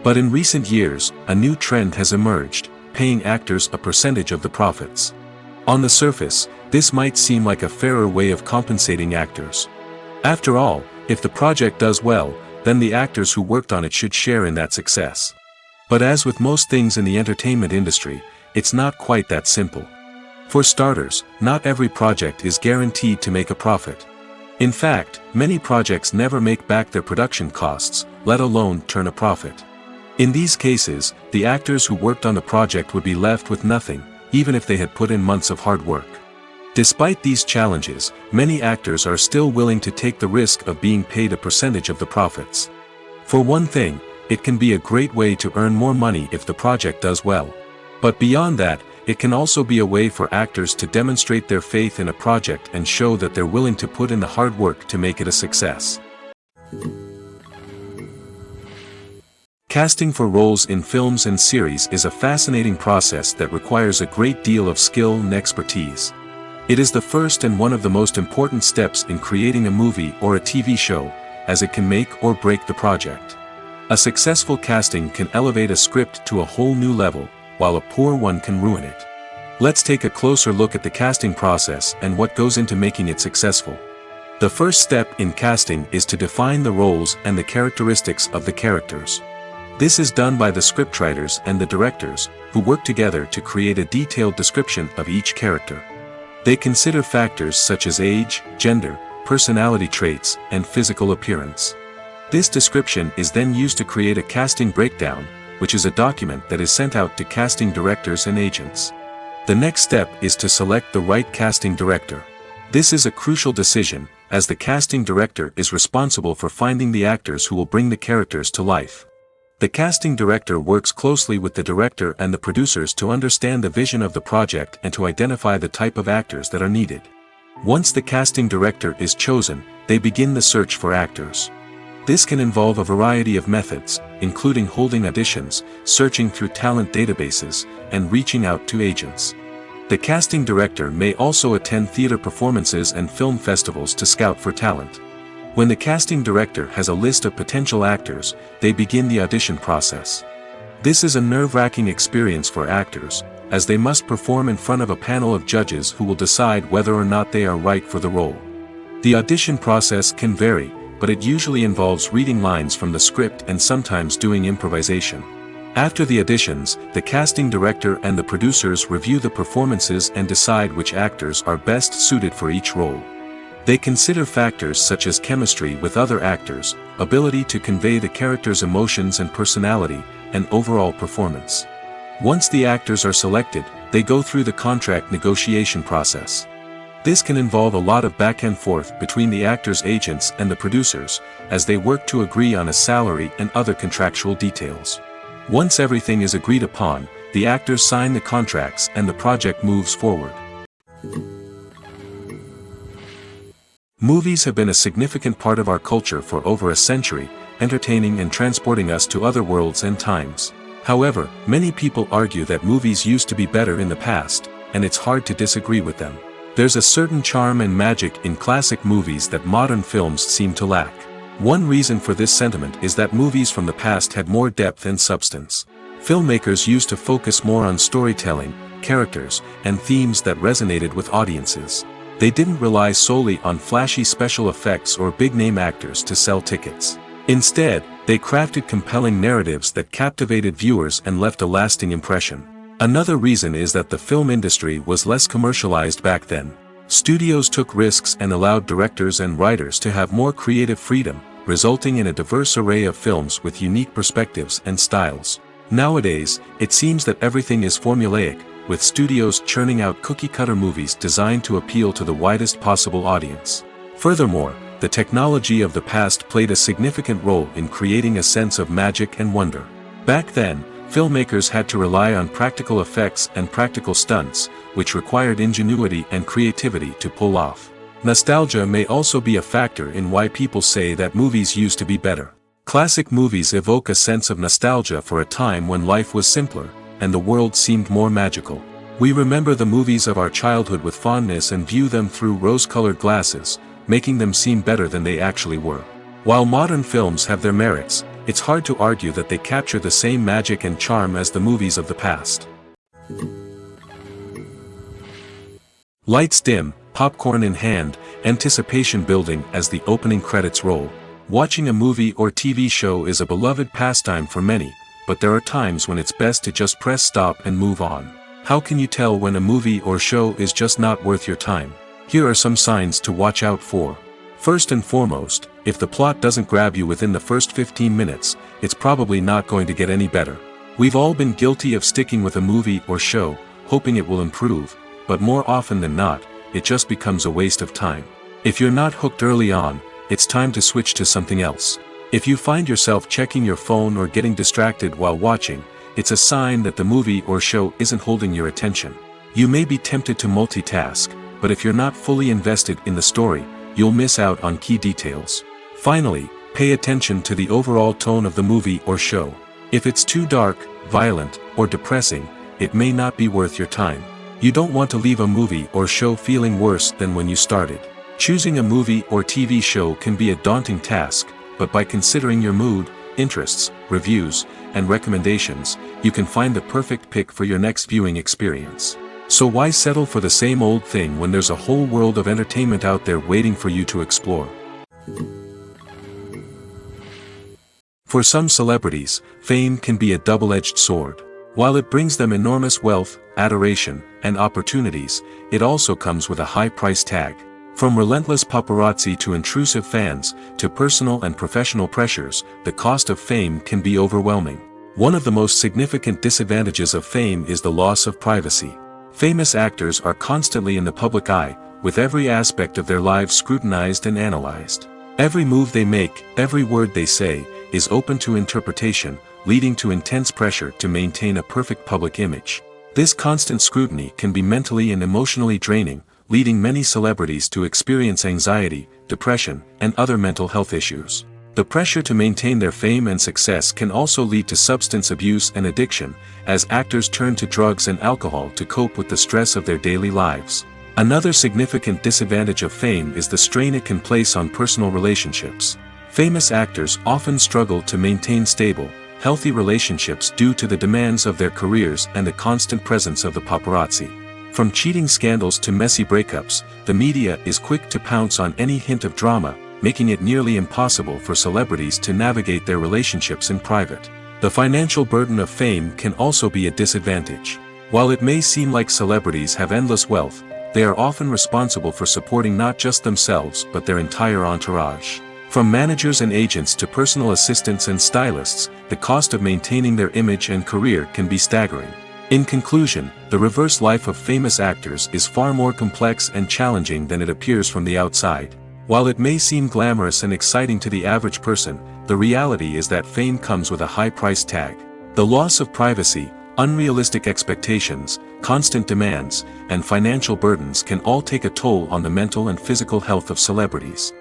But in recent years, a new trend has emerged, paying actors a percentage of the profits. On the surface, this might seem like a fairer way of compensating actors. After all, if the project does well, then the actors who worked on it should share in that success. But as with most things in the entertainment industry, it's not quite that simple. For starters, not every project is guaranteed to make a profit. In fact, many projects never make back their production costs, let alone turn a profit. In these cases, the actors who worked on the project would be left with nothing, even if they had put in months of hard work. Despite these challenges, many actors are still willing to take the risk of being paid a percentage of the profits. For one thing, it can be a great way to earn more money if the project does well. But beyond that, it can also be a way for actors to demonstrate their faith in a project and show that they're willing to put in the hard work to make it a success. Casting for roles in films and series is a fascinating process that requires a great deal of skill and expertise. It is the first and one of the most important steps in creating a movie or a TV show, as it can make or break the project. A successful casting can elevate a script to a whole new level, while a poor one can ruin it. Let's take a closer look at the casting process and what goes into making it successful. The first step in casting is to define the roles and the characteristics of the characters. This is done by the scriptwriters and the directors, who work together to create a detailed description of each character. They consider factors such as age, gender, personality traits, and physical appearance. This description is then used to create a casting breakdown, which is a document that is sent out to casting directors and agents. The next step is to select the right casting director. This is a crucial decision, as the casting director is responsible for finding the actors who will bring the characters to life. The casting director works closely with the director and the producers to understand the vision of the project and to identify the type of actors that are needed. Once the casting director is chosen, they begin the search for actors. This can involve a variety of methods, including holding auditions, searching through talent databases, and reaching out to agents. The casting director may also attend theater performances and film festivals to scout for talent. When the casting director has a list of potential actors, they begin the audition process. This is a nerve-wracking experience for actors, as they must perform in front of a panel of judges who will decide whether or not they are right for the role. The audition process can vary, but it usually involves reading lines from the script and sometimes doing improvisation. After the auditions, the casting director and the producers review the performances and decide which actors are best suited for each role. They consider factors such as chemistry with other actors, ability to convey the character's emotions and personality, and overall performance. Once the actors are selected, they go through the contract negotiation process. This can involve a lot of back and forth between the actors' agents and the producers, as they work to agree on a salary and other contractual details. Once everything is agreed upon, the actors sign the contracts and the project moves forward. Movies have been a significant part of our culture for over a century, entertaining and transporting us to other worlds and times. However, many people argue that movies used to be better in the past, and it's hard to disagree with them. There's a certain charm and magic in classic movies that modern films seem to lack. One reason for this sentiment is that movies from the past had more depth and substance. Filmmakers used to focus more on storytelling, characters, and themes that resonated with audiences. They didn't rely solely on flashy special effects or big-name actors to sell tickets. Instead, they crafted compelling narratives that captivated viewers and left a lasting impression. Another reason is that the film industry was less commercialized back then. Studios took risks and allowed directors and writers to have more creative freedom, resulting in a diverse array of films with unique perspectives and styles. Nowadays, it seems that everything is formulaic, with studios churning out cookie-cutter movies designed to appeal to the widest possible audience. Furthermore, the technology of the past played a significant role in creating a sense of magic and wonder. Back then, filmmakers had to rely on practical effects and practical stunts, which required ingenuity and creativity to pull off. Nostalgia may also be a factor in why people say that movies used to be better. Classic movies evoke a sense of nostalgia for a time when life was simpler, and the world seemed more magical. We remember the movies of our childhood with fondness and view them through rose-colored glasses, making them seem better than they actually were. While modern films have their merits, it's hard to argue that they capture the same magic and charm as the movies of the past. Lights dim, popcorn in hand, anticipation building as the opening credits roll. Watching a movie or TV show is a beloved pastime for many, but there are times when it's best to just press stop and move on. How can you tell when a movie or show is just not worth your time? Here are some signs to watch out for. First and foremost, if the plot doesn't grab you within the first 15 minutes, it's probably not going to get any better. We've all been guilty of sticking with a movie or show, hoping it will improve, but more often than not, it just becomes a waste of time. If you're not hooked early on, it's time to switch to something else. If you find yourself checking your phone or getting distracted while watching, it's a sign that the movie or show isn't holding your attention. You may be tempted to multitask, but if you're not fully invested in the story, you'll miss out on key details. Finally, pay attention to the overall tone of the movie or show. If it's too dark, violent, or depressing, it may not be worth your time. You don't want to leave a movie or show feeling worse than when you started. Choosing a movie or TV show can be a daunting task, but by considering your mood, interests, reviews, and recommendations, you can find the perfect pick for your next viewing experience. So why settle for the same old thing when there's a whole world of entertainment out there waiting for you to explore? For some celebrities, fame can be a double-edged sword. While it brings them enormous wealth, adoration, and opportunities, it also comes with a high price tag. From relentless paparazzi to intrusive fans, to personal and professional pressures, the cost of fame can be overwhelming. One of the most significant disadvantages of fame is the loss of privacy. Famous actors are constantly in the public eye, with every aspect of their lives scrutinized and analyzed. Every move they make, every word they say, is open to interpretation, leading to intense pressure to maintain a perfect public image. This constant scrutiny can be mentally and emotionally draining, leading many celebrities to experience anxiety, depression, and other mental health issues. The pressure to maintain their fame and success can also lead to substance abuse and addiction, as actors turn to drugs and alcohol to cope with the stress of their daily lives. Another significant disadvantage of fame is the strain it can place on personal relationships. Famous actors often struggle to maintain stable, healthy relationships due to the demands of their careers and the constant presence of the paparazzi. From cheating scandals to messy breakups, the media is quick to pounce on any hint of drama, making it nearly impossible for celebrities to navigate their relationships in private. The financial burden of fame can also be a disadvantage. While it may seem like celebrities have endless wealth, they are often responsible for supporting not just themselves but their entire entourage. From managers and agents to personal assistants and stylists, the cost of maintaining their image and career can be staggering. In conclusion, the reverse life of famous actors is far more complex and challenging than it appears from the outside. While it may seem glamorous and exciting to the average person, the reality is that fame comes with a high price tag. The loss of privacy, unrealistic expectations, constant demands, and financial burdens can all take a toll on the mental and physical health of celebrities.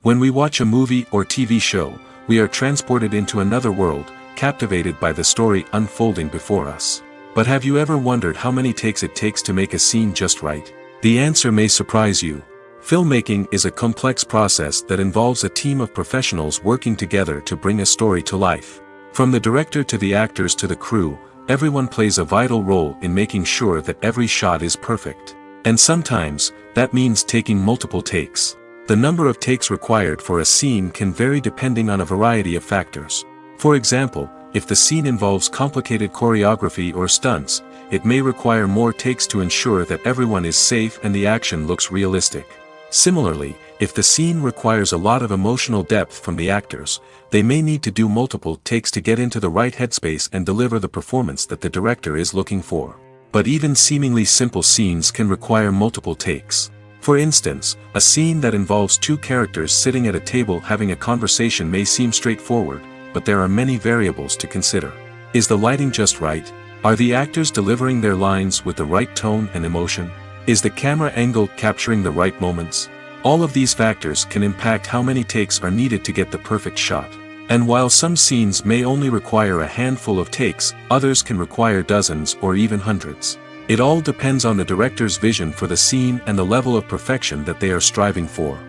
When we watch a movie or TV show, we are transported into another world, captivated by the story unfolding before us. But have you ever wondered how many takes it takes to make a scene just right? The answer may surprise you. Filmmaking is a complex process that involves a team of professionals working together to bring a story to life. From the director to the actors to the crew, everyone plays a vital role in making sure that every shot is perfect. And sometimes, that means taking multiple takes. The number of takes required for a scene can vary depending on a variety of factors. For example, if the scene involves complicated choreography or stunts, it may require more takes to ensure that everyone is safe and the action looks realistic. Similarly, if the scene requires a lot of emotional depth from the actors, they may need to do multiple takes to get into the right headspace and deliver the performance that the director is looking for. But even seemingly simple scenes can require multiple takes. For instance, a scene that involves two characters sitting at a table having a conversation may seem straightforward, but there are many variables to consider. Is the lighting just right? Are the actors delivering their lines with the right tone and emotion? Is the camera angle capturing the right moments? All of these factors can impact how many takes are needed to get the perfect shot. And while some scenes may only require a handful of takes, others can require dozens or even hundreds. It all depends on the director's vision for the scene and the level of perfection that they are striving for.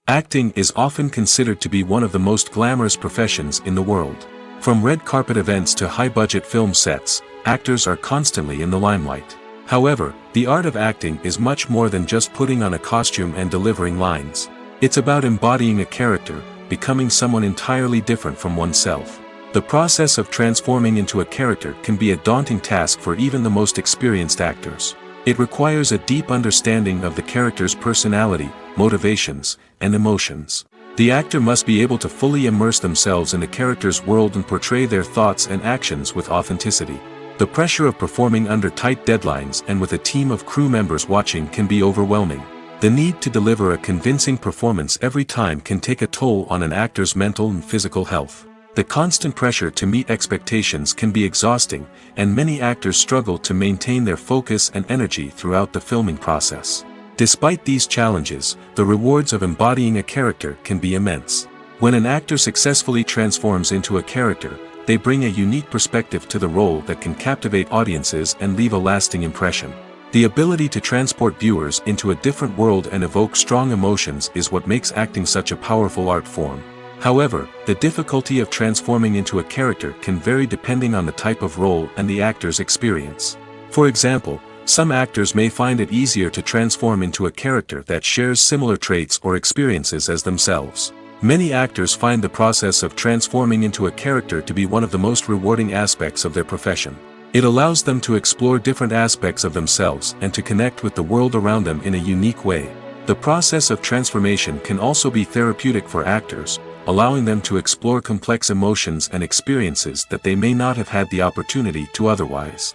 Acting is often considered to be one of the most glamorous professions in the world. From red carpet events to high-budget film sets, actors are constantly in the limelight. However, the art of acting is much more than just putting on a costume and delivering lines. It's about embodying a character, becoming someone entirely different from oneself. The process of transforming into a character can be a daunting task for even the most experienced actors. It requires a deep understanding of the character's personality, motivations, and emotions. The actor must be able to fully immerse themselves in the character's world and portray their thoughts and actions with authenticity. The pressure of performing under tight deadlines and with a team of crew members watching can be overwhelming. The need to deliver a convincing performance every time can take a toll on an actor's mental and physical health. The constant pressure to meet expectations can be exhausting, and many actors struggle to maintain their focus and energy throughout the filming process. Despite these challenges, the rewards of embodying a character can be immense. When an actor successfully transforms into a character, they bring a unique perspective to the role that can captivate audiences and leave a lasting impression. The ability to transport viewers into a different world and evoke strong emotions is what makes acting such a powerful art form. However, the difficulty of transforming into a character can vary depending on the type of role and the actor's experience. For example, some actors may find it easier to transform into a character that shares similar traits or experiences as themselves. Many actors find the process of transforming into a character to be one of the most rewarding aspects of their profession. It allows them to explore different aspects of themselves and to connect with the world around them in a unique way. The process of transformation can also be therapeutic for actors, allowing them to explore complex emotions and experiences that they may not have had the opportunity to otherwise.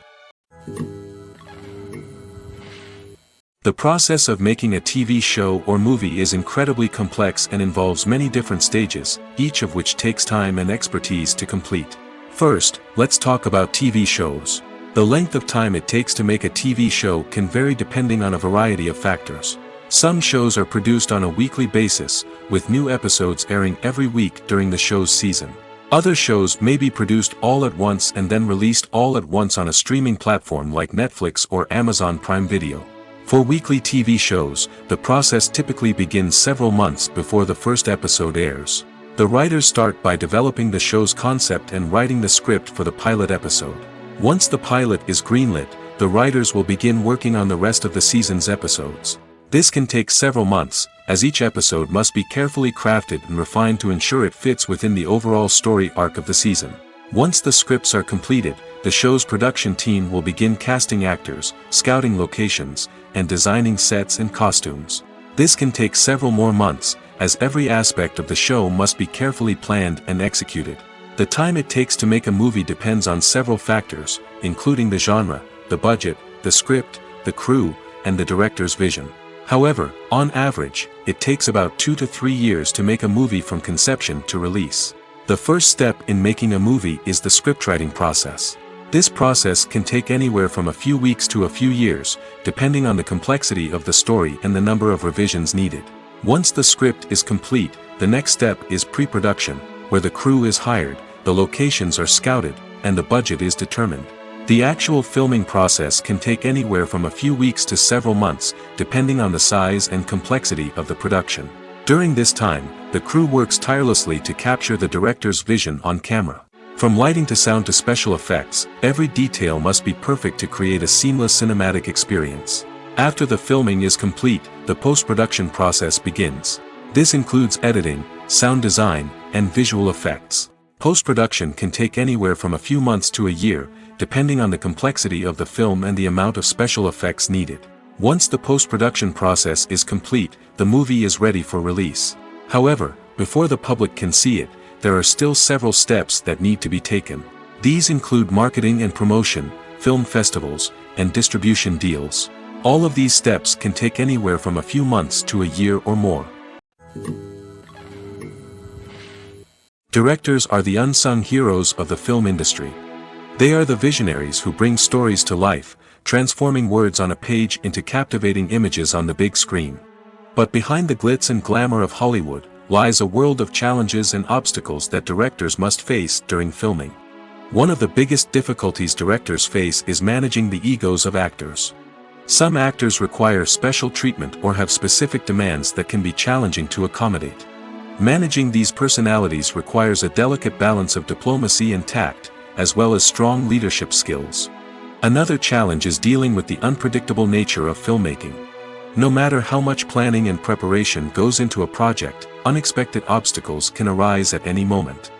The process of making a TV show or movie is incredibly complex and involves many different stages, each of which takes time and expertise to complete. First, let's talk about TV shows. The length of time it takes to make a TV show can vary depending on a variety of factors. Some shows are produced on a weekly basis, with new episodes airing every week during the show's season. Other shows may be produced all at once and then released all at once on a streaming platform like Netflix or Amazon Prime Video. For weekly TV shows, the process typically begins several months before the first episode airs. The writers start by developing the show's concept and writing the script for the pilot episode. Once the pilot is greenlit, the writers will begin working on the rest of the season's episodes. This can take several months, as each episode must be carefully crafted and refined to ensure it fits within the overall story arc of the season. Once the scripts are completed, the show's production team will begin casting actors, scouting locations, and designing sets and costumes. This can take several more months, as every aspect of the show must be carefully planned and executed. The time it takes to make a movie depends on several factors, including the genre, the budget, the script, the crew, and the director's vision. However, on average, it takes about 2 to 3 years to make a movie from conception to release. The first step in making a movie is the scriptwriting process. This process can take anywhere from a few weeks to a few years, depending on the complexity of the story and the number of revisions needed. Once the script is complete, the next step is pre-production, where the crew is hired, the locations are scouted, and the budget is determined. The actual filming process can take anywhere from a few weeks to several months, depending on the size and complexity of the production. During this time, the crew works tirelessly to capture the director's vision on camera. From lighting to sound to special effects, every detail must be perfect to create a seamless cinematic experience. After the filming is complete, the post-production process begins. This includes editing, sound design, and visual effects. Post-production can take anywhere from a few months to a year, depending on the complexity of the film and the amount of special effects needed. Once the post-production process is complete, the movie is ready for release. However, before the public can see it, there are still several steps that need to be taken. These include marketing and promotion, film festivals, and distribution deals. All of these steps can take anywhere from a few months to a year or more. Directors are the unsung heroes of the film industry. They are the visionaries who bring stories to life, transforming words on a page into captivating images on the big screen. But behind the glitz and glamour of Hollywood, lies a world of challenges and obstacles that directors must face during filming. One of the biggest difficulties directors face is managing the egos of actors. Some actors require special treatment or have specific demands that can be challenging to accommodate. Managing these personalities requires a delicate balance of diplomacy and tact, as well as strong leadership skills. Another challenge is dealing with the unpredictable nature of filmmaking. No matter how much planning and preparation goes into a project, unexpected obstacles can arise at any moment.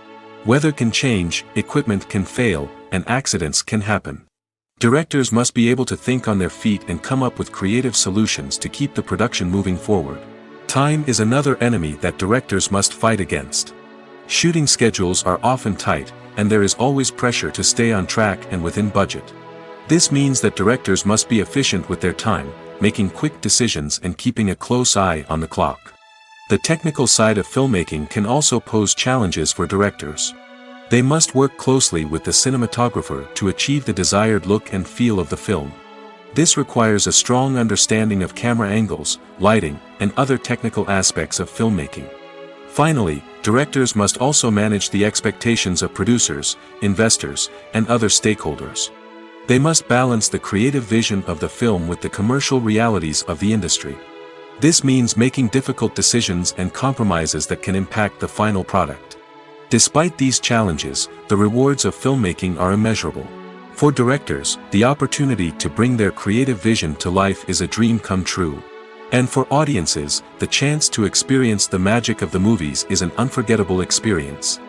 Weather can change, equipment can fail, and accidents can happen. Directors must be able to think on their feet and come up with creative solutions to keep the production moving forward. Time is another enemy that directors must fight against. Shooting schedules are often tight, and there is always pressure to stay on track and within budget. This means that directors must be efficient with their time, making quick decisions and keeping a close eye on the clock. The technical side of filmmaking can also pose challenges for directors. They must work closely with the cinematographer to achieve the desired look and feel of the film. This requires a strong understanding of camera angles, lighting, and other technical aspects of filmmaking. Finally, directors must also manage the expectations of producers, investors, and other stakeholders. They must balance the creative vision of the film with the commercial realities of the industry. This means making difficult decisions and compromises that can impact the final product. Despite these challenges, the rewards of filmmaking are immeasurable. For directors, the opportunity to bring their creative vision to life is a dream come true. And for audiences, the chance to experience the magic of the movies is an unforgettable experience.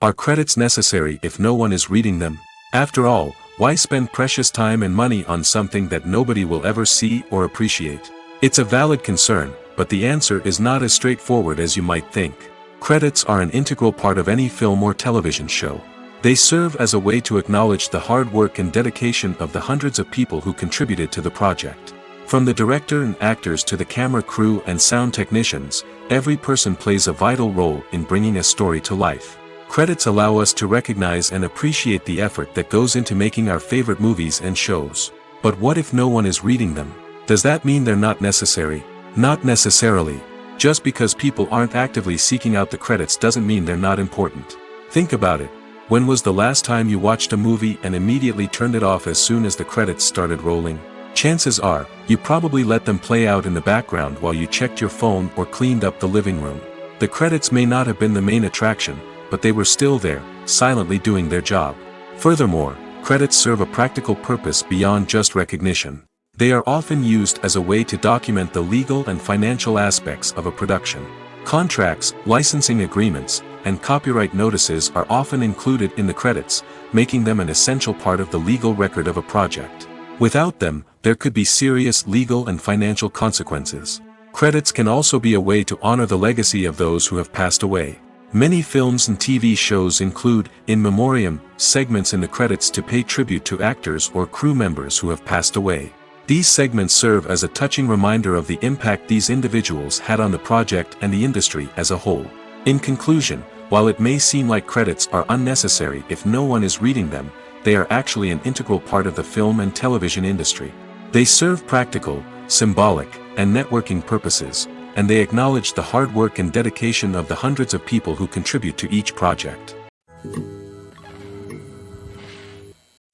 Are credits necessary if no one is reading them? After all, why spend precious time and money on something that nobody will ever see or appreciate? It's a valid concern, but the answer is not as straightforward as you might think. Credits are an integral part of any film or television show. They serve as a way to acknowledge the hard work and dedication of the hundreds of people who contributed to the project. From the director and actors to the camera crew and sound technicians, every person plays a vital role in bringing a story to life. Credits allow us to recognize and appreciate the effort that goes into making our favorite movies and shows. But what if no one is reading them? Does that mean they're not necessary? Not necessarily. Just because people aren't actively seeking out the credits doesn't mean they're not important. Think about it. When was the last time you watched a movie and immediately turned it off as soon as the credits started rolling? Chances are, you probably let them play out in the background while you checked your phone or cleaned up the living room. The credits may not have been the main attraction, but they were still there, silently doing their job. Furthermore, credits serve a practical purpose beyond just recognition. They are often used as a way to document the legal and financial aspects of a production. Contracts, licensing agreements, and copyright notices are often included in the credits, making them an essential part of the legal record of a project. Without them, there could be serious legal and financial consequences. Credits can also be a way to honor the legacy of those who have passed away. Many films and TV shows include, in memoriam, segments in the credits to pay tribute to actors or crew members who have passed away. These segments serve as a touching reminder of the impact these individuals had on the project and the industry as a whole. In conclusion, while it may seem like credits are unnecessary if no one is reading them, they are actually an integral part of the film and television industry. They serve practical, symbolic, and networking purposes, and they acknowledge the hard work and dedication of the hundreds of people who contribute to each project.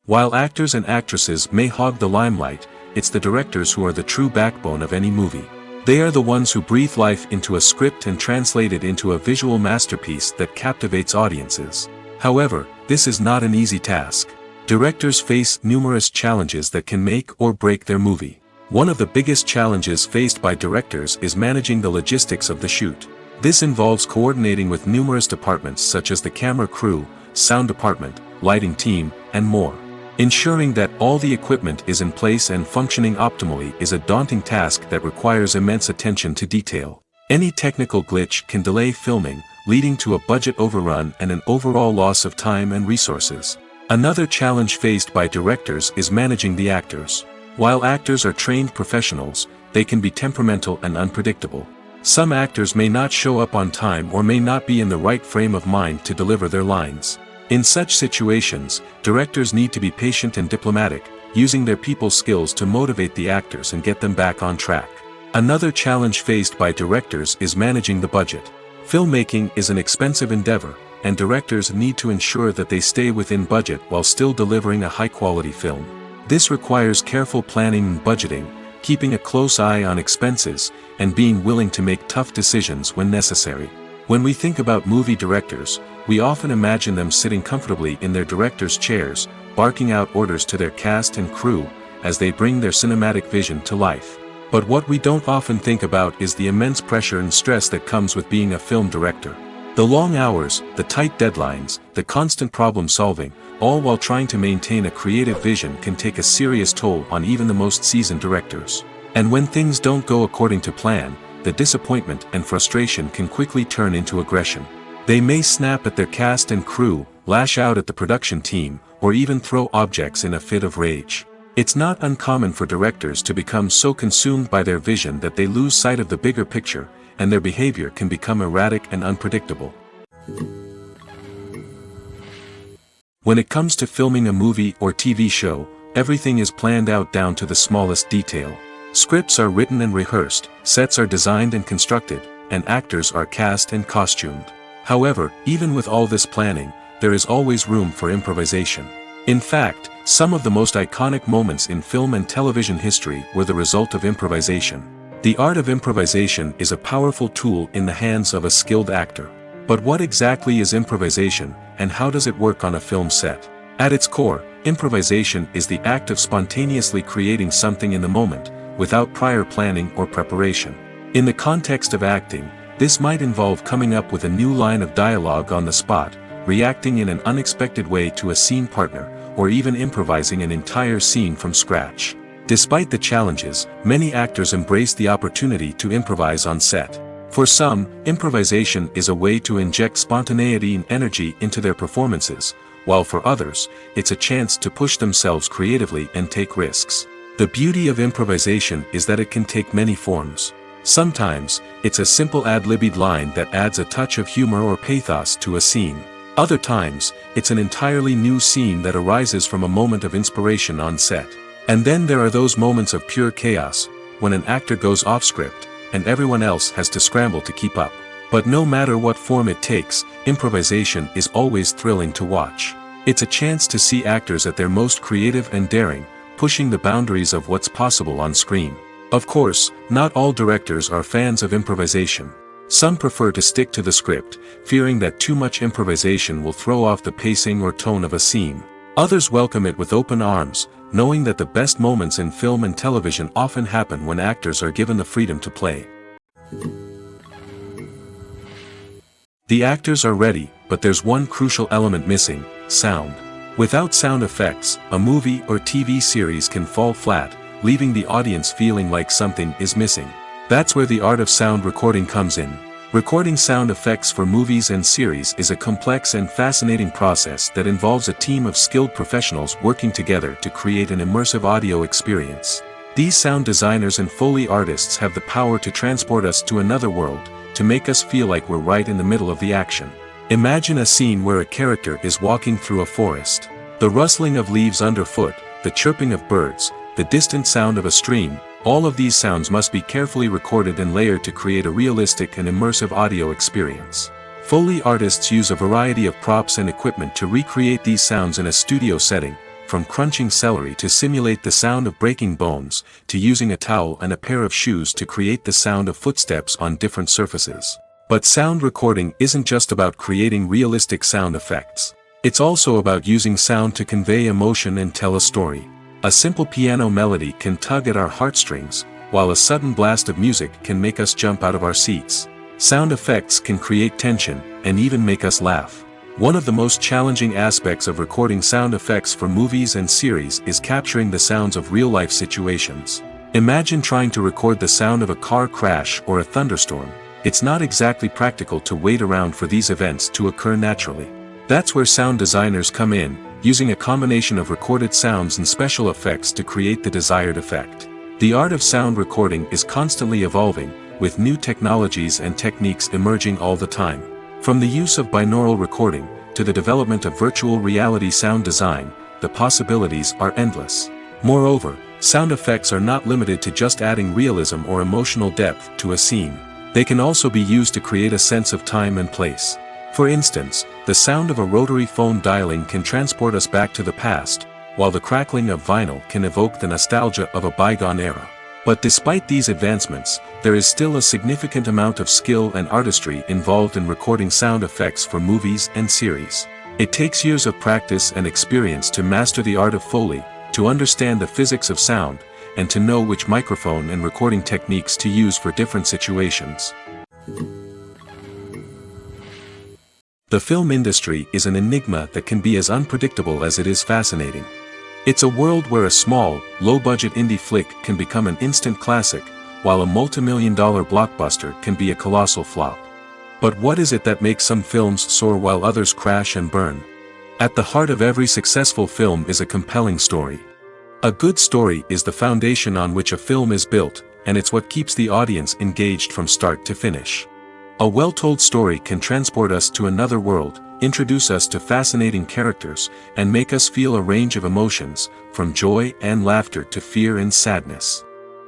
While actors and actresses may hog the limelight, it's the directors who are the true backbone of any movie. They are the ones who breathe life into a script and translate it into a visual masterpiece that captivates audiences. However, this is not an easy task. Directors face numerous challenges that can make or break their movie. One of the biggest challenges faced by directors is managing the logistics of the shoot. This involves coordinating with numerous departments such as the camera crew, sound department, lighting team, and more. Ensuring that all the equipment is in place and functioning optimally is a daunting task that requires immense attention to detail. Any technical glitch can delay filming, leading to a budget overrun and an overall loss of time and resources. Another challenge faced by directors is managing the actors. While actors are trained professionals, they can be temperamental and unpredictable. Some actors may not show up on time or may not be in the right frame of mind to deliver their lines. In such situations, directors need to be patient and diplomatic, using their people skills to motivate the actors and get them back on track. Another challenge faced by directors is managing the budget. Filmmaking is an expensive endeavor, and directors need to ensure that they stay within budget while still delivering a high-quality film. This requires careful planning and budgeting, keeping a close eye on expenses, and being willing to make tough decisions when necessary. When we think about movie directors, we often imagine them sitting comfortably in their director's chairs, barking out orders to their cast and crew, as they bring their cinematic vision to life. But what we don't often think about is the immense pressure and stress that comes with being a film director. The long hours, the tight deadlines, the constant problem solving, all while trying to maintain a creative vision can take a serious toll on even the most seasoned directors. And when things don't go according to plan, the disappointment and frustration can quickly turn into aggression. They may snap at their cast and crew, lash out at the production team, or even throw objects in a fit of rage. It's not uncommon for directors to become so consumed by their vision that they lose sight of the bigger picture, and their behavior can become erratic and unpredictable. When it comes to filming a movie or TV show, everything is planned out down to the smallest detail. Scripts are written and rehearsed, sets are designed and constructed, and actors are cast and costumed. However, even with all this planning, there is always room for improvisation. In fact, some of the most iconic moments in film and television history were the result of improvisation. The art of improvisation is a powerful tool in the hands of a skilled actor. But what exactly is improvisation, and how does it work on a film set? At its core, improvisation is the act of spontaneously creating something in the moment, without prior planning or preparation. In the context of acting, this might involve coming up with a new line of dialogue on the spot, reacting in an unexpected way to a scene partner, or even improvising an entire scene from scratch. Despite the challenges, many actors embrace the opportunity to improvise on set. For some, improvisation is a way to inject spontaneity and energy into their performances, while for others, it's a chance to push themselves creatively and take risks. The beauty of improvisation is that it can take many forms. Sometimes, it's a simple ad-libbed line that adds a touch of humor or pathos to a scene. Other times, it's an entirely new scene that arises from a moment of inspiration on set. And then there are those moments of pure chaos, when an actor goes off script, and everyone else has to scramble to keep up. But no matter what form it takes, improvisation is always thrilling to watch. It's a chance to see actors at their most creative and daring, pushing the boundaries of what's possible on screen. Of course, not all directors are fans of improvisation. Some prefer to stick to the script, fearing that too much improvisation will throw off the pacing or tone of a scene. Others welcome it with open arms, knowing that the best moments in film and television often happen when actors are given the freedom to play. The actors are ready, but there's one crucial element missing: sound. Without sound effects, a movie or TV series can fall flat, leaving the audience feeling like something is missing. That's where the art of sound recording comes in. Recording sound effects for movies and series is a complex and fascinating process that involves a team of skilled professionals working together to create an immersive audio experience. These sound designers and Foley artists have the power to transport us to another world, to make us feel like we're right in the middle of the action. Imagine a scene where a character is walking through a forest. The rustling of leaves underfoot, the chirping of birds, the distant sound of a stream, all of these sounds must be carefully recorded and layered to create a realistic and immersive audio experience. Foley artists use a variety of props and equipment to recreate these sounds in a studio setting, from crunching celery to simulate the sound of breaking bones, to using a towel and a pair of shoes to create the sound of footsteps on different surfaces. But sound recording isn't just about creating realistic sound effects. It's also about using sound to convey emotion and tell a story. A simple piano melody can tug at our heartstrings, while a sudden blast of music can make us jump out of our seats. Sound effects can create tension, and even make us laugh. One of the most challenging aspects of recording sound effects for movies and series is capturing the sounds of real-life situations. Imagine trying to record the sound of a car crash or a thunderstorm. It's not exactly practical to wait around for these events to occur naturally. That's where sound designers come in, using a combination of recorded sounds and special effects to create the desired effect. The art of sound recording is constantly evolving, with new technologies and techniques emerging all the time. From the use of binaural recording, to the development of virtual reality sound design, the possibilities are endless. Moreover, sound effects are not limited to just adding realism or emotional depth to a scene. They can also be used to create a sense of time and place. For instance, the sound of a rotary phone dialing can transport us back to the past, while the crackling of vinyl can evoke the nostalgia of a bygone era. But despite these advancements, there is still a significant amount of skill and artistry involved in recording sound effects for movies and series. It takes years of practice and experience to master the art of Foley, to understand the physics of sound, and to know which microphone and recording techniques to use for different situations. The film industry is an enigma that can be as unpredictable as it is fascinating. It's a world where a small, low-budget indie flick can become an instant classic, while a multi-million-dollar blockbuster can be a colossal flop. But what is it that makes some films soar while others crash and burn? At the heart of every successful film is a compelling story. A good story is the foundation on which a film is built, and it's what keeps the audience engaged from start to finish. A well-told story can transport us to another world, introduce us to fascinating characters, and make us feel a range of emotions, from joy and laughter to fear and sadness.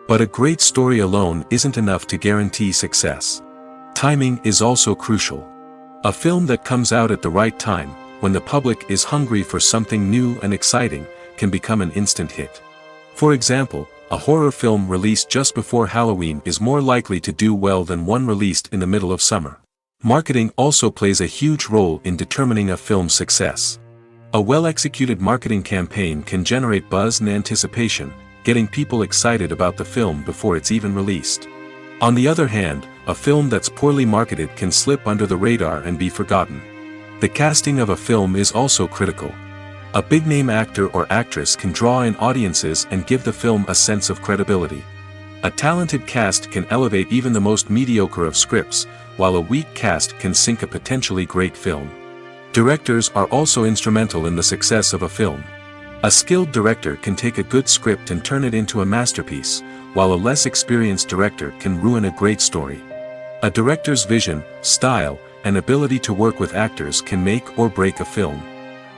But a great story alone isn't enough to guarantee success. Timing is also crucial. A film that comes out at the right time, when the public is hungry for something new and exciting, can become an instant hit. For example, a horror film released just before Halloween is more likely to do well than one released in the middle of summer. Marketing also plays a huge role in determining a film's success. A well-executed marketing campaign can generate buzz and anticipation, getting people excited about the film before it's even released. On the other hand, a film that's poorly marketed can slip under the radar and be forgotten. The casting of a film is also critical. A big-name actor or actress can draw in audiences and give the film a sense of credibility. A talented cast can elevate even the most mediocre of scripts, while a weak cast can sink a potentially great film. Directors are also instrumental in the success of a film. A skilled director can take a good script and turn it into a masterpiece, while a less experienced director can ruin a great story. A director's vision, style, and ability to work with actors can make or break a film.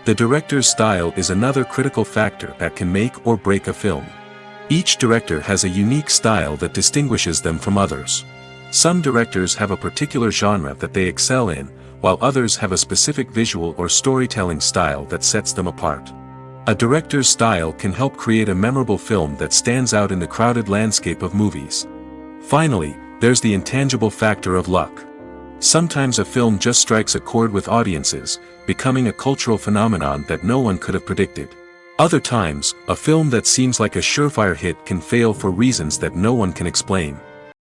The director's style is another critical factor that can make or break a film. Each director has a unique style that distinguishes them from others. Some directors have a particular genre that they excel in, while others have a specific visual or storytelling style that sets them apart. A director's style can help create a memorable film that stands out in the crowded landscape of movies. Finally, there's the intangible factor of luck. Sometimes a film just strikes a chord with audiences, becoming a cultural phenomenon that no one could have predicted. Other times, a film that seems like a surefire hit can fail for reasons that no one can explain.